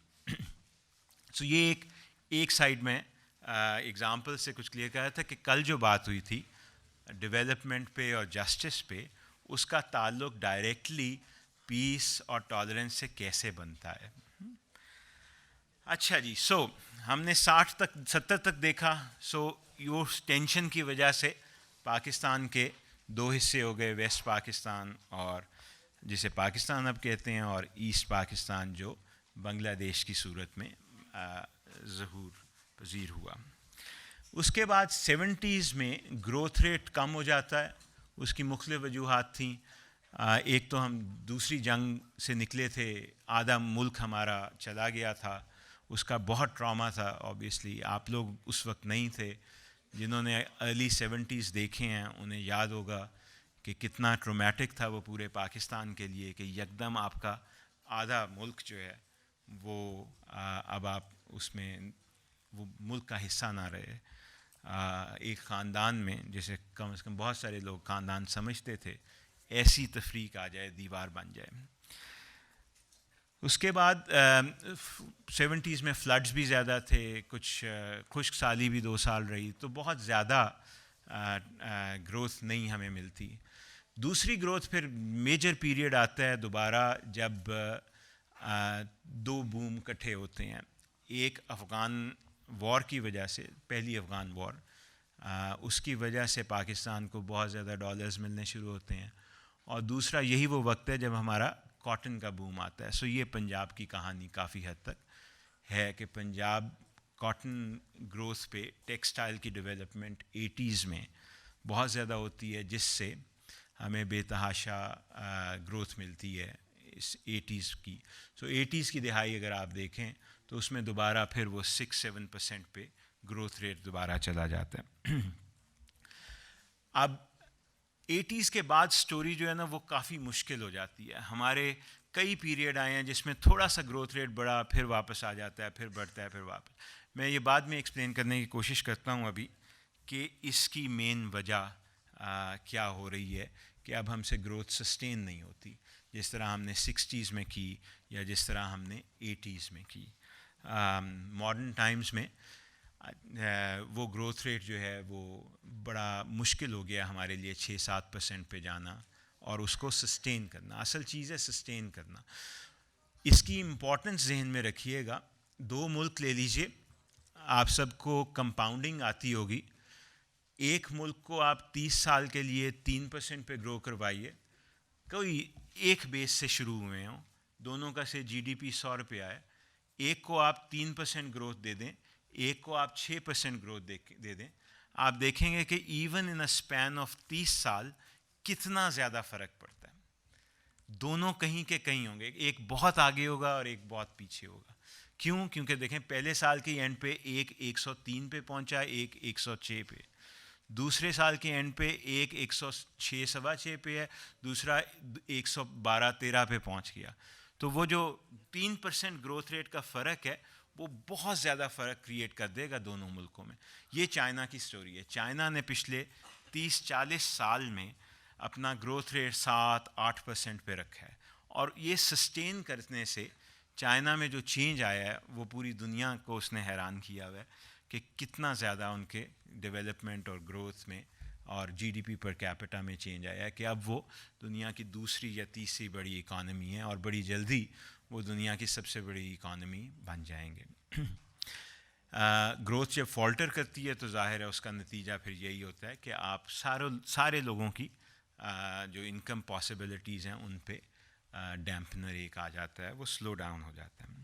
سو یہ ایک سائڈ میں ایگزامپل سے کچھ کلیئر کر رہا تھا کہ کل جو بات ہوئی تھی ڈیولپمنٹ پہ اور جسٹس پہ, اس کا تعلق ڈائریکٹلی پیس اور ٹالرنس سے کیسے بنتا ہے. اچھا جی, سو ہم نے 70 تک دیکھا. سو اس ٹینشن کی وجہ سے پاکستان کے 2 حصے ہو گئے, ویسٹ پاکستان اور جسے پاکستان اب کہتے ہیں, اور ایسٹ پاکستان جو بنگلہ دیش کی صورت میں ظہور پذیر ہوا. اس کے بعد 70s میں گروتھ ریٹ کم ہو جاتا ہے. اس کی مختلف وجوہات تھیں. ایک تو ہم دوسری جنگ سے نکلے تھے, آدھا ملک ہمارا چلا گیا تھا, اس کا بہت ٹراما تھا. آبویسلی آپ لوگ اس وقت نہیں تھے, جنہوں نے ارلی 70s دیکھے ہیں انہیں یاد ہوگا کہ کتنا ٹرومیٹک تھا وہ پورے پاکستان کے لیے, کہ یکدم آپ کا آدھا ملک جو ہے وہ اب آپ اس میں وہ ملک کا حصہ نہ رہے. ایک خاندان میں, جیسے کم از کم بہت سارے لوگ خاندان سمجھتے تھے, ایسی تفریق آ جائے, دیوار بن جائے. اس کے بعد 70s میں فلڈز بھی زیادہ تھے, کچھ خشک سالی بھی 2 سال رہی, تو بہت زیادہ گروتھ نہیں ہمیں ملتی. دوسری گروتھ پھر میجر پیریڈ آتا ہے دوبارہ جب 2 بوم اکٹھے ہوتے ہیں. ایک افغان وار کی وجہ سے, پہلی افغان وار, اس کی وجہ سے پاکستان کو بہت زیادہ ڈالرز ملنے شروع ہوتے ہیں, اور دوسرا یہی وہ وقت ہے جب ہمارا کاٹن کا بوم آتا ہے. سو یہ پنجاب کی کہانی کافی حد تک ہے کہ پنجاب کاٹن گروتھ پہ, ٹیکسٹائل کی ڈیولپمنٹ 80s میں بہت زیادہ ہوتی ہے, جس سے ہمیں بے تحاشا گروتھ ملتی ہے اس 80s کی. سو 80s کی دہائی اگر آپ دیکھیں تو اس میں دوبارہ پھر وہ 6-7% پہ گروتھ ریٹ دوبارہ چلا جاتا ہے. اب 80s کے بعد سٹوری جو ہے نا وہ کافی مشکل ہو جاتی ہے. ہمارے کئی پیریڈ آئے ہیں جس میں تھوڑا سا گروتھ ریٹ بڑھا, پھر واپس آ جاتا ہے, پھر بڑھتا ہے, پھر واپس. میں یہ بعد میں ایکسپلین کرنے کی کوشش کرتا ہوں ابھی کہ اس کی مین وجہ کیا ہو رہی ہے کہ اب ہم سے گروتھ سسٹین نہیں ہوتی جس طرح ہم نے 60s میں کی یا جس طرح ہم نے 80s میں کی. ماڈرن ٹائمز میں وہ گروتھ ریٹ جو ہے وہ بڑا مشکل ہو گیا ہمارے لیے 6-7% پہ جانا, اور اس کو سسٹین کرنا. اصل چیز ہے سسٹین کرنا. اس کی امپورٹنس ذہن میں رکھیے گا. 2 ملک لے لیجئے, آپ سب کو کمپاؤنڈنگ آتی ہوگی. ایک ملک کو آپ 30 سال کے لیے 3% پہ گرو کروائیے, کوئی ایک بیس سے شروع ہوئے ہوں, دونوں کا سے GDP 100 روپیہ ہے. ایک کو آپ 3% گروتھ دے دیں, ایک کو آپ 6% گروتھ دے دیں, آپ دیکھیں گے کہ even in a span of 30 سال کتنا زیادہ فرق پڑتا ہے. دونوں کہیں کے کہیں ہوں گے, ایک بہت آگے ہوگا اور ایک بہت پیچھے ہوگا. کیوں؟ کیونکہ دیکھیں پہلے سال کے اینڈ پہ ایک 103 پہ پہنچا, ایک 106 پہ. دوسرے سال کے اینڈ پہ ایک 106-1.25 پہ ہے, دوسرا 112-113 پہ پہنچ گیا. تو وہ جو 3% گروتھ ریٹ کا فرق ہے وہ بہت زیادہ فرق کریٹ کر دے گا دونوں ملکوں میں. یہ چائنا کی سٹوری ہے. چائنا نے پچھلے 30-40 سال میں اپنا گروتھ ریٹ 7-8% پہ رکھا ہے, اور یہ سسٹین کرنے سے چائنا میں جو چینج آیا ہے وہ پوری دنیا کو اس نے حیران کیا ہوا ہے کہ کتنا زیادہ ان کے ڈیولپمنٹ اور گروتھ میں اور G D P per capita میں چینج آیا کہ اب وہ دنیا کی دوسری یا تیسری بڑی اکانومی ہے اور بڑی جلدی وہ دنیا کی سب سے بڑی اکانومی بن جائیں گے. گروتھ جب فالٹر کرتی ہے تو ظاہر ہے اس کا نتیجہ پھر یہی ہوتا ہے کہ آپ سارے لوگوں کی جو انکم پاسبلٹیز ہیں ان پہ ڈیمپنر ایک آ جاتا ہے, وہ سلو ڈاؤن ہو جاتا ہے.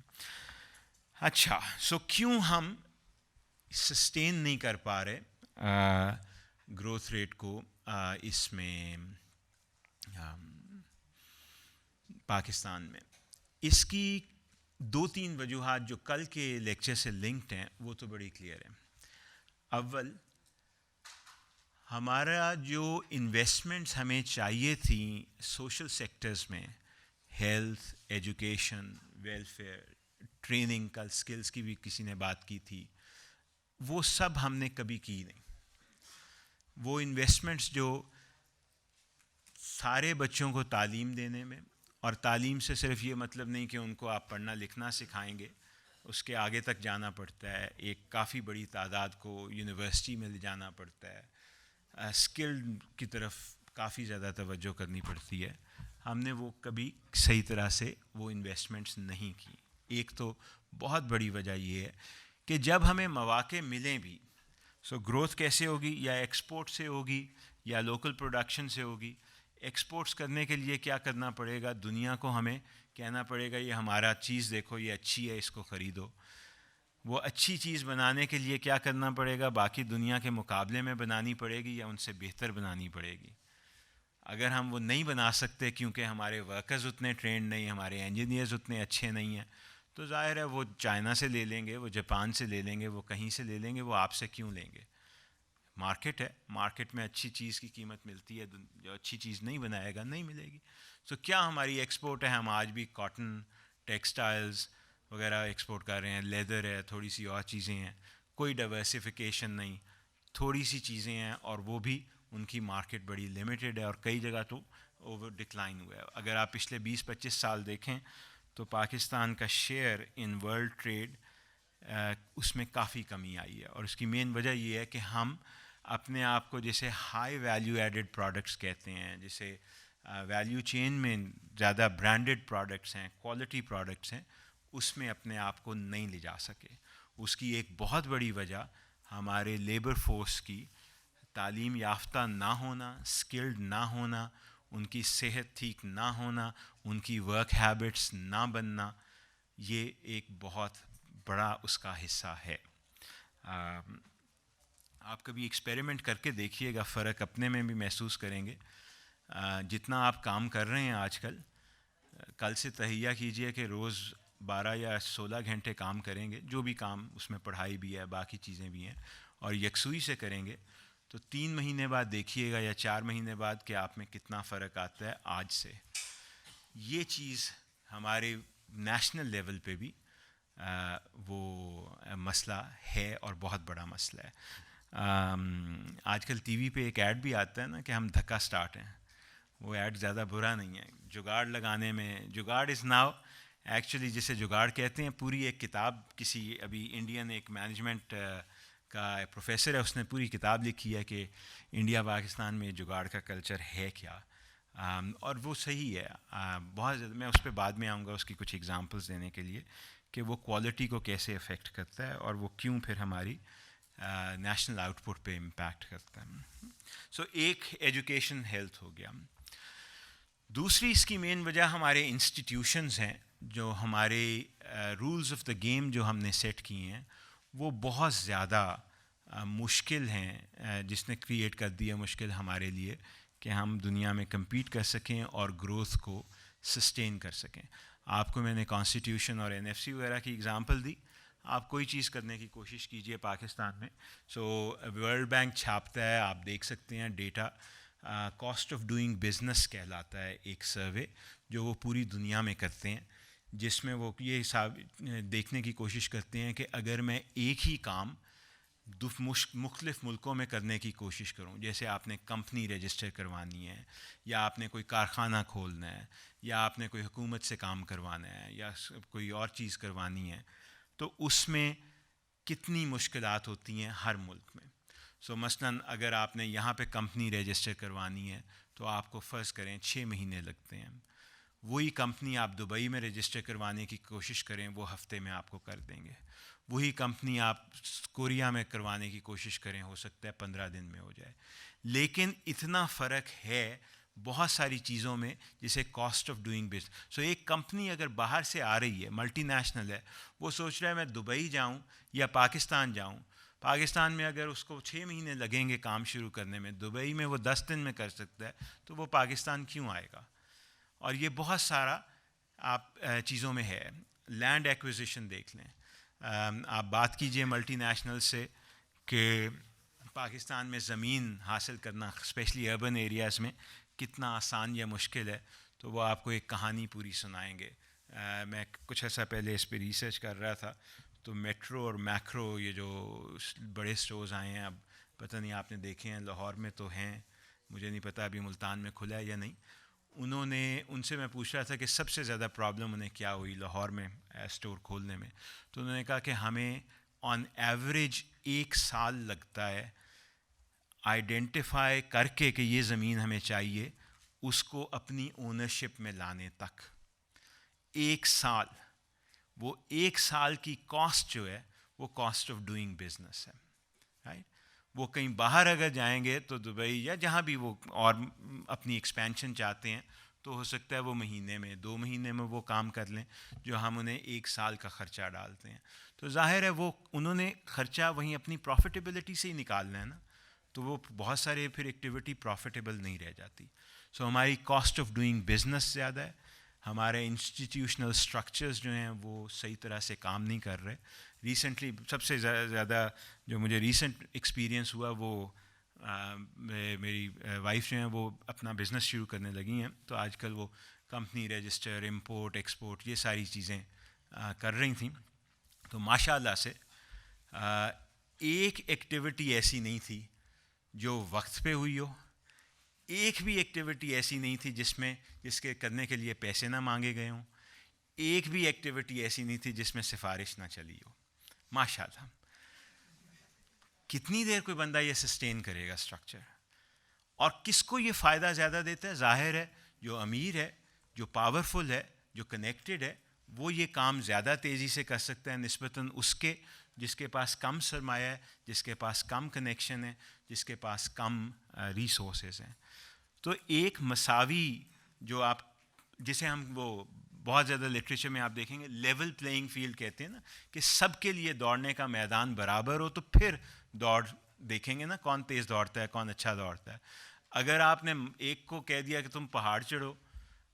اچھا, سو کیوں ہم سسٹین نہیں کر پا رہے گروتھ ریٹ کو اس میں پاکستان میں؟ اس کی 2-3 وجوہات جو کل کے لیکچر سے لنکڈ ہیں وہ تو بڑی کلیئر ہیں. اول, ہمارا جو انویسٹمنٹس ہمیں چاہیے تھیں سوشل سیکٹرز میں, ہیلتھ, ایجوکیشن, ویلفیئر, ٹریننگ, کل سکلز کی بھی کسی نے بات کی تھی, وہ سب ہم نے کبھی کی نہیں. وہ انویسٹمنٹس جو سارے بچوں کو تعلیم دینے میں, اور تعلیم سے صرف یہ مطلب نہیں کہ ان کو آپ پڑھنا لکھنا سکھائیں گے, اس کے آگے تک جانا پڑتا ہے, ایک کافی بڑی تعداد کو یونیورسٹی میں لے جانا پڑتا ہے, اسکل کی طرف کافی زیادہ توجہ کرنی پڑتی ہے. ہم نے وہ کبھی صحیح طرح سے وہ انویسٹمنٹس نہیں کی. ایک تو بہت بڑی وجہ یہ ہے کہ جب ہمیں مواقع ملیں بھی, سو گروتھ کیسے ہوگی, یا ایکسپورٹ سے ہوگی یا لوکل پروڈکشن سے ہوگی. ایکسپورٹس کرنے کے لیے کیا کرنا پڑے گا, دنیا کو ہمیں کہنا پڑے گا یہ ہمارا چیز دیکھو یہ اچھی ہے, اس کو خریدو. وہ اچھی چیز بنانے کے لیے کیا کرنا پڑے گا, باقی دنیا کے مقابلے میں بنانی پڑے گی یا ان سے بہتر بنانی پڑے گی. اگر ہم وہ نہیں بنا سکتے کیونکہ ہمارے ورکرز اتنے ٹرینڈ نہیں, ہمارے انجینئرز اتنے اچھے نہیں ہیں, تو ظاہر ہے وہ چائنا سے لے لیں گے, وہ جاپان سے لے لیں گے, وہ کہیں سے لے لیں گے, وہ آپ سے کیوں لیں گے؟ مارکیٹ ہے, مارکیٹ میں اچھی چیز کی قیمت ملتی ہے, جو اچھی چیز نہیں بنائے گا نہیں ملے گی. تو کیا ہماری ایکسپورٹ ہے, ہم آج بھی کاٹن, ٹیکسٹائلز وغیرہ ایکسپورٹ کر رہے ہیں, لیدر ہے, تھوڑی سی اور چیزیں ہیں, کوئی ڈائیورسیفیکیشن نہیں, تھوڑی سی چیزیں ہیں, اور وہ بھی ان کی مارکیٹ بڑی لمیٹیڈ ہے, اور کئی جگہ تو اوور ڈکلائن ہوا ہے. اگر آپ پچھلے 20-25 سال دیکھیں تو پاکستان کا شیئر ان ورلڈ ٹریڈ اس میں کافی کمی آئی ہے, اور اس کی مین وجہ یہ ہے کہ ہم اپنے آپ کو جیسے ہائی ویلیو ایڈڈ پروڈکٹس کہتے ہیں, جیسے ویلیو چین میں زیادہ برانڈڈ پروڈکٹس ہیں, کوالٹی پروڈکٹس ہیں, اس میں اپنے آپ کو نہیں لے جا سکے. اس کی ایک بہت بڑی وجہ ہمارے لیبر فورس کی تعلیم یافتہ نہ ہونا, اسکلڈ نہ ہونا, ان کی صحت ٹھیک نہ ہونا, ان کی ورک ہیبٹس نہ بننا, یہ ایک بہت بڑا اس کا حصہ ہے. آپ کبھی ایکسپیریمنٹ کر کے دیکھیے گا, فرق اپنے میں بھی محسوس کریں گے. جتنا آپ کام کر رہے ہیں آج کل سے تہیہ کیجئے کہ روز 12 یا 16 گھنٹے کام کریں گے, جو بھی کام اس میں پڑھائی بھی ہے, باقی چیزیں بھی ہیں, اور یکسوئی سے کریں گے, تو 3 مہینے بعد دیکھیے گا یا 4 مہینے بعد کہ آپ میں کتنا فرق آتا ہے آج سے. یہ چیز ہمارے نیشنل لیول پہ بھی وہ مسئلہ ہے, اور بہت بڑا مسئلہ ہے. آج کل ٹی وی پہ ایک ایڈ بھی آتا ہے نا کہ ہم دھکا سٹارٹ ہیں. وہ ایڈ زیادہ برا نہیں ہے, جگاڑ لگانے میں, جگاڑ از ناؤ ایکچولی جسے جگاڑ کہتے ہیں. پوری ایک کتاب کسی ابھی انڈین ایک مینجمنٹ کا پروفیسر ہے, اس نے پوری کتاب لکھی ہے کہ انڈیا پاکستان میں جگاڑ کا کلچر ہے کیا, اور وہ صحیح ہے. بہت زیادہ میں اس پہ بعد میں آؤں گا اس کی کچھ ایگزامپلس دینے کے لیے کہ وہ کوالٹی کو کیسے افیکٹ کرتا ہے, اور وہ کیوں پھر ہماری نیشنل آؤٹ پٹ پہ امپیکٹ کرتا ہے. سو ایک ایجوکیشن ہیلتھ ہو گیا. دوسری اس کی مین وجہ ہمارے انسٹیٹیوشنز ہیں, جو ہمارے رولز آف دا گیم جو ہم نے سیٹ کیے ہیں وہ بہت زیادہ مشکل ہیں, جس نے کریٹ کر دیا مشکل ہمارے لیے کہ ہم دنیا میں کمپیٹ کر سکیں اور گروتھ کو سسٹین کر سکیں. آپ کو میں نے کانسٹیٹیوشن اور NFC وغیرہ کی اگزامپل دی. آپ کوئی چیز کرنے کی کوشش کیجئے پاکستان میں, سو ورلڈ بینک چھاپتا ہے, آپ دیکھ سکتے ہیں data, cost of doing business کہلاتا ہے ایک سروے جو وہ پوری دنیا میں کرتے ہیں, جس میں وہ یہ حساب دیکھنے کی کوشش کرتے ہیں کہ اگر میں ایک ہی کام مختلف ملکوں میں کرنے کی کوشش کروں, جیسے آپ نے کمپنی رجسٹر کروانی ہے, یا آپ نے کوئی کارخانہ کھولنا ہے, یا آپ نے کوئی حکومت سے کام کروانا ہے, یا کوئی اور چیز کروانی ہے, تو اس میں کتنی مشکلات ہوتی ہیں ہر ملک میں. سو مثلاً اگر آپ نے یہاں پہ کمپنی رجسٹر کروانی ہے تو آپ کو فرض کریں 6 مہینے لگتے ہیں. وہی کمپنی آپ دبئی میں رجسٹر کروانے کی کوشش کریں وہ ہفتے میں آپ کو کر دیں گے. وہی کمپنی آپ کوریا میں کروانے کی کوشش کریں ہو سکتا ہے 15 دن میں ہو جائے. لیکن اتنا فرق ہے بہت ساری چیزوں میں جسے کاسٹ آف ڈوئنگ بزنس. سو ایک کمپنی اگر باہر سے آ رہی ہے ملٹی نیشنل ہے, وہ سوچ رہا ہے میں دبئی جاؤں یا پاکستان جاؤں. پاکستان میں اگر اس کو 6 مہینے لگیں گے کام شروع کرنے میں, دبئی میں وہ 10 دن میں کر سکتا ہے, تو وہ پاکستان کیوں آئے گا؟ اور یہ بہت سارا آپ چیزوں میں ہے. لینڈ ایکوزیشن دیکھ لیں, آپ بات کیجئے ملٹی نیشنل سے کہ پاکستان میں زمین حاصل کرنا اسپیشلی اربن ایریاز میں کتنا آسان یا مشکل ہے, تو وہ آپ کو ایک کہانی پوری سنائیں گے. میں کچھ عرصہ پہلے اس پہ ریسرچ کر رہا تھا, تو میٹرو اور میکرو یہ جو بڑے سٹورز آئے ہیں, اب پتہ نہیں آپ نے دیکھے ہیں, لاہور میں تو ہیں, مجھے نہیں پتہ ابھی ملتان میں کھلا ہے یا نہیں. انہوں نے ان سے میں پوچھ رہا تھا کہ سب سے زیادہ پرابلم انہیں کیا ہوئی لاہور میں اسٹور کھولنے میں, تو انہوں نے کہا کہ ہمیں آن ایوریج 1 سال لگتا ہے آئیڈینٹیفائی کر کے کہ یہ زمین ہمیں چاہیے, اس کو اپنی اونرشپ میں لانے تک 1 سال. وہ 1 سال کی کاسٹ جو ہے وہ کاسٹ آف ڈوئنگ بزنس ہے, رائٹ. وہ کہیں باہر اگر جائیں گے تو دبئی یا جہاں بھی وہ اور اپنی ایکسپینشن چاہتے ہیں, تو ہو سکتا ہے وہ مہینے میں 2 مہینے میں وہ کام کر لیں جو ہم انہیں 1 سال کا خرچہ ڈالتے ہیں. تو ظاہر ہے وہ انہوں نے خرچہ وہیں اپنی پروفیٹیبلٹی سے ہی نکالنا ہے نا, تو وہ بہت سارے پھر ایکٹیویٹی پروفیٹیبل نہیں رہ جاتی. سو ہماری کاسٹ آف ڈوئنگ بزنس زیادہ ہے, ہمارے انسٹیٹیوشنل سٹرکچرز جو ہیں وہ صحیح طرح سے کام نہیں کر رہے. ریسنٹلی سب سے زیادہ جو مجھے ریسنٹ ایکسپیرینس ہوا وہ میری وائف جو ہیں وہ اپنا بزنس شروع کرنے لگی ہیں, تو آج کل وہ کمپنی رجسٹر, امپورٹ ایکسپورٹ, یہ ساری چیزیں کر رہی تھیں. تو ماشاء اللہ سے ایک ایکٹیویٹی ایسی نہیں تھی جو وقت پہ ہوئی ہو, ایک بھی ایکٹیویٹی ایسی نہیں تھی جس کے کرنے کے لیے پیسے نہ مانگے گئے ہوں, ایک بھی ایکٹیویٹی ایسی نہیں تھی جس میں سفارش نہ چلی ہو. ماشاء اللہ. کتنی دیر کوئی بندہ یہ سسٹین کرے گا اسٹرکچر, اور کس کو یہ فائدہ زیادہ دیتا ہے؟ ظاہر ہے جو امیر ہے, جو پاورفل ہے, جو کنیکٹڈ ہے, وہ یہ کام زیادہ تیزی سے کر سکتا ہے نسبتاً اس کے جس کے پاس کم سرمایہ ہے, جس کے پاس کم کنیکشن ہے, جس کے پاس کم ریسورسز ہیں. تو ایک مساوی جو آپ جسے ہم وہ بہت زیادہ لٹریچر میں آپ دیکھیں گے لیول پلینگ فیلڈ کہتے ہیں نا, کہ سب کے لیے دوڑنے کا میدان برابر ہو, تو پھر دوڑ دیکھیں گے نا کون تیز دوڑتا ہے, کون اچھا دوڑتا ہے. اگر آپ نے ایک کو کہہ دیا کہ تم پہاڑ چڑھو,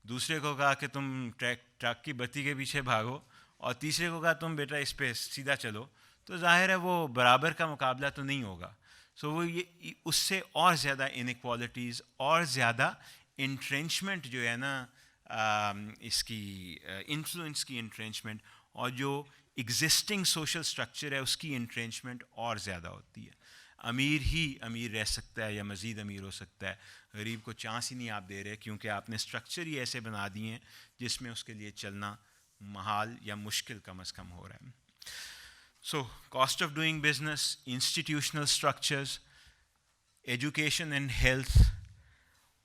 دوسرے کو کہا کہ تم ٹرک کی بتی کے پیچھے بھاگو, اور تیسرے کو کہا تم بیٹا اس پہ سیدھا چلو, تو ظاہر ہے وہ برابر کا مقابلہ تو نہیں ہوگا. سو وہ یہ اس سے اور زیادہ انیکوالٹیز اور زیادہ انٹرینچمنٹ جو ہے نا, اس کی انفلوئنس کی انٹرینچمنٹ, اور جو ایگزسٹنگ سوشل سٹرکچر ہے اس کی انٹرینچمنٹ اور زیادہ ہوتی ہے. امیر ہی امیر رہ سکتا ہے یا مزید امیر ہو سکتا ہے, غریب کو چانس ہی نہیں آپ دے رہے, کیونکہ آپ نے سٹرکچر ہی ایسے بنا دیے ہیں جس میں اس کے لیے چلنا محال یا مشکل کم از کم ہو رہا ہے. So cost of doing business, institutional structures, education and health,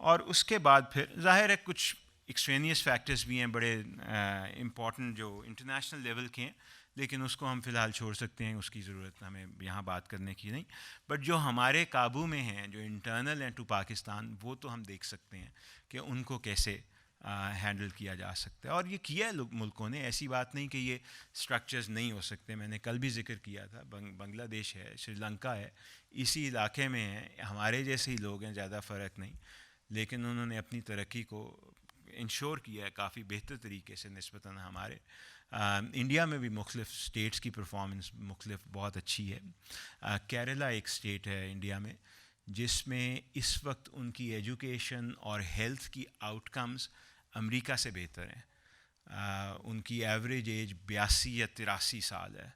اور اس کے بعد پھر ظاہر ہے کچھ ایکسٹرینیس فیکٹرز بھی ہیں بڑے امپورٹنٹ جو انٹرنیشنل لیول کے ہیں, لیکن اس کو ہم فی الحال چھوڑ سکتے ہیں, اس کی ضرورت ہمیں یہاں بات کرنے کی نہیں. بٹ جو ہمارے قابو میں ہیں, جو انٹرنل ہیں ٹو پاکستان, وہ تو ہم دیکھ سکتے ہیں کہ ان کو کیسے ہینڈل کیا جا سکتا ہے. اور یہ کیا ہے ملکوں نے, ایسی بات نہیں کہ یہ سٹرکچرز نہیں ہو سکتے. میں نے کل بھی ذکر کیا تھا, بنگلہ دیش ہے, سری لنکا ہے, اسی علاقے میں ہیں, ہمارے جیسے ہی لوگ ہیں, زیادہ فرق نہیں, لیکن انہوں نے اپنی ترقی کو انشور کیا ہے کافی بہتر طریقے سے نسبتاً ہمارے. انڈیا میں بھی مختلف اسٹیٹس کی پرفارمنس مختلف بہت اچھی ہے. کیرلا ایک اسٹیٹ ہے انڈیا میں جس میں اس وقت ان کی ایجوکیشن اور ہیلتھ کی آؤٹ کمز امریکہ سے بہتر ہیں. ان کی ایوریج ایج 82 یا 83 سال ہے.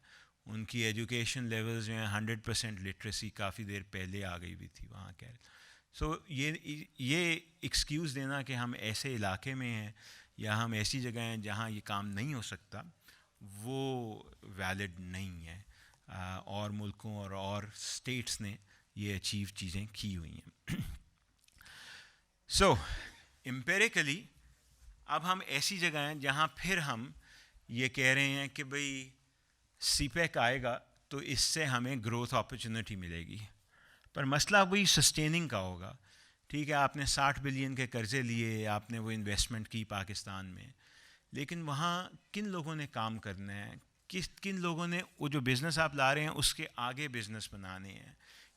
ان کی ایجوکیشن لیولز جو ہیں 100% لٹریسی کافی دیر پہلے آ گئی بھی تھی وہاں کیرلا. سو یہ ایکسکیوز دینا کہ ہم ایسے علاقے میں ہیں یا ہم ایسی جگہ ہیں جہاں یہ کام نہیں ہو سکتا, وہ ویلڈ نہیں ہے. اور ملکوں اور اسٹیٹس نے یہ اچیو چیزیں کی ہوئی ہیں. سو امپیریکلی اب ہم ایسی جگہ ہیں جہاں پھر ہم یہ کہہ رہے ہیں کہ بھئی سی پیک آئے گا تو اس سے ہمیں گروتھ اپرچونیٹی ملے گی, پر مسئلہ وہی سسٹیننگ کا ہوگا. ٹھیک ہے, آپ نے 60 بلین کے قرضے لیے, آپ نے وہ انویسٹمنٹ کی پاکستان میں, لیکن وہاں کن لوگوں نے کام کرنا ہے, کن لوگوں نے وہ جو بزنس آپ لا رہے ہیں اس کے آگے بزنس بنانے ہیں,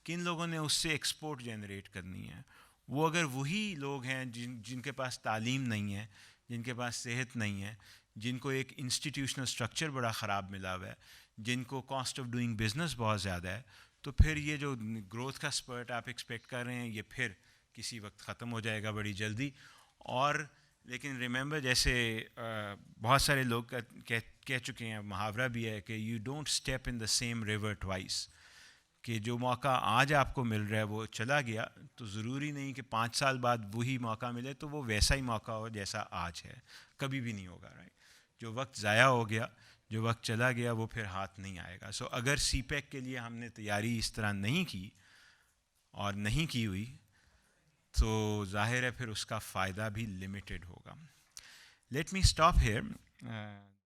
کن لوگوں نے اس سے ایکسپورٹ جنریٹ کرنی ہے. وہ اگر وہی لوگ ہیں جن کے پاس تعلیم نہیں ہے, جن کے پاس صحت نہیں ہے, جن کو ایک انسٹیٹیوشنل اسٹرکچر بڑا خراب ملا ہوا ہے, جن کو کاسٹ آف ڈوئنگ بزنس بہت زیادہ ہے, تو پھر یہ جو گروتھ کا سپرٹ آپ ایکسپیکٹ کر رہے ہیں یہ پھر کسی وقت ختم ہو جائے گا بڑی جلدی. اور لیکن ریممبر, جیسے بہت سارے لوگ کہہ چکے ہیں, محاورہ بھی ہے کہ you don't step in the same river twice, کہ جو موقع آج آپ کو مل رہا ہے وہ چلا گیا تو ضروری نہیں کہ 5 سال بعد وہی موقع ملے تو وہ ویسا ہی موقع ہو جیسا آج ہے, کبھی بھی نہیں ہوگا. رائٹ, جو وقت ضائع ہو گیا, جو وقت چلا گیا, وہ پھر ہاتھ نہیں آئے گا. سو اگر سی پیک کے لیے ہم نے تیاری اس طرح نہیں کی اور نہیں کی ہوئی تو ظاہر ہے پھر اس کا فائدہ بھی لمیٹڈ ہوگا. Let me stop here.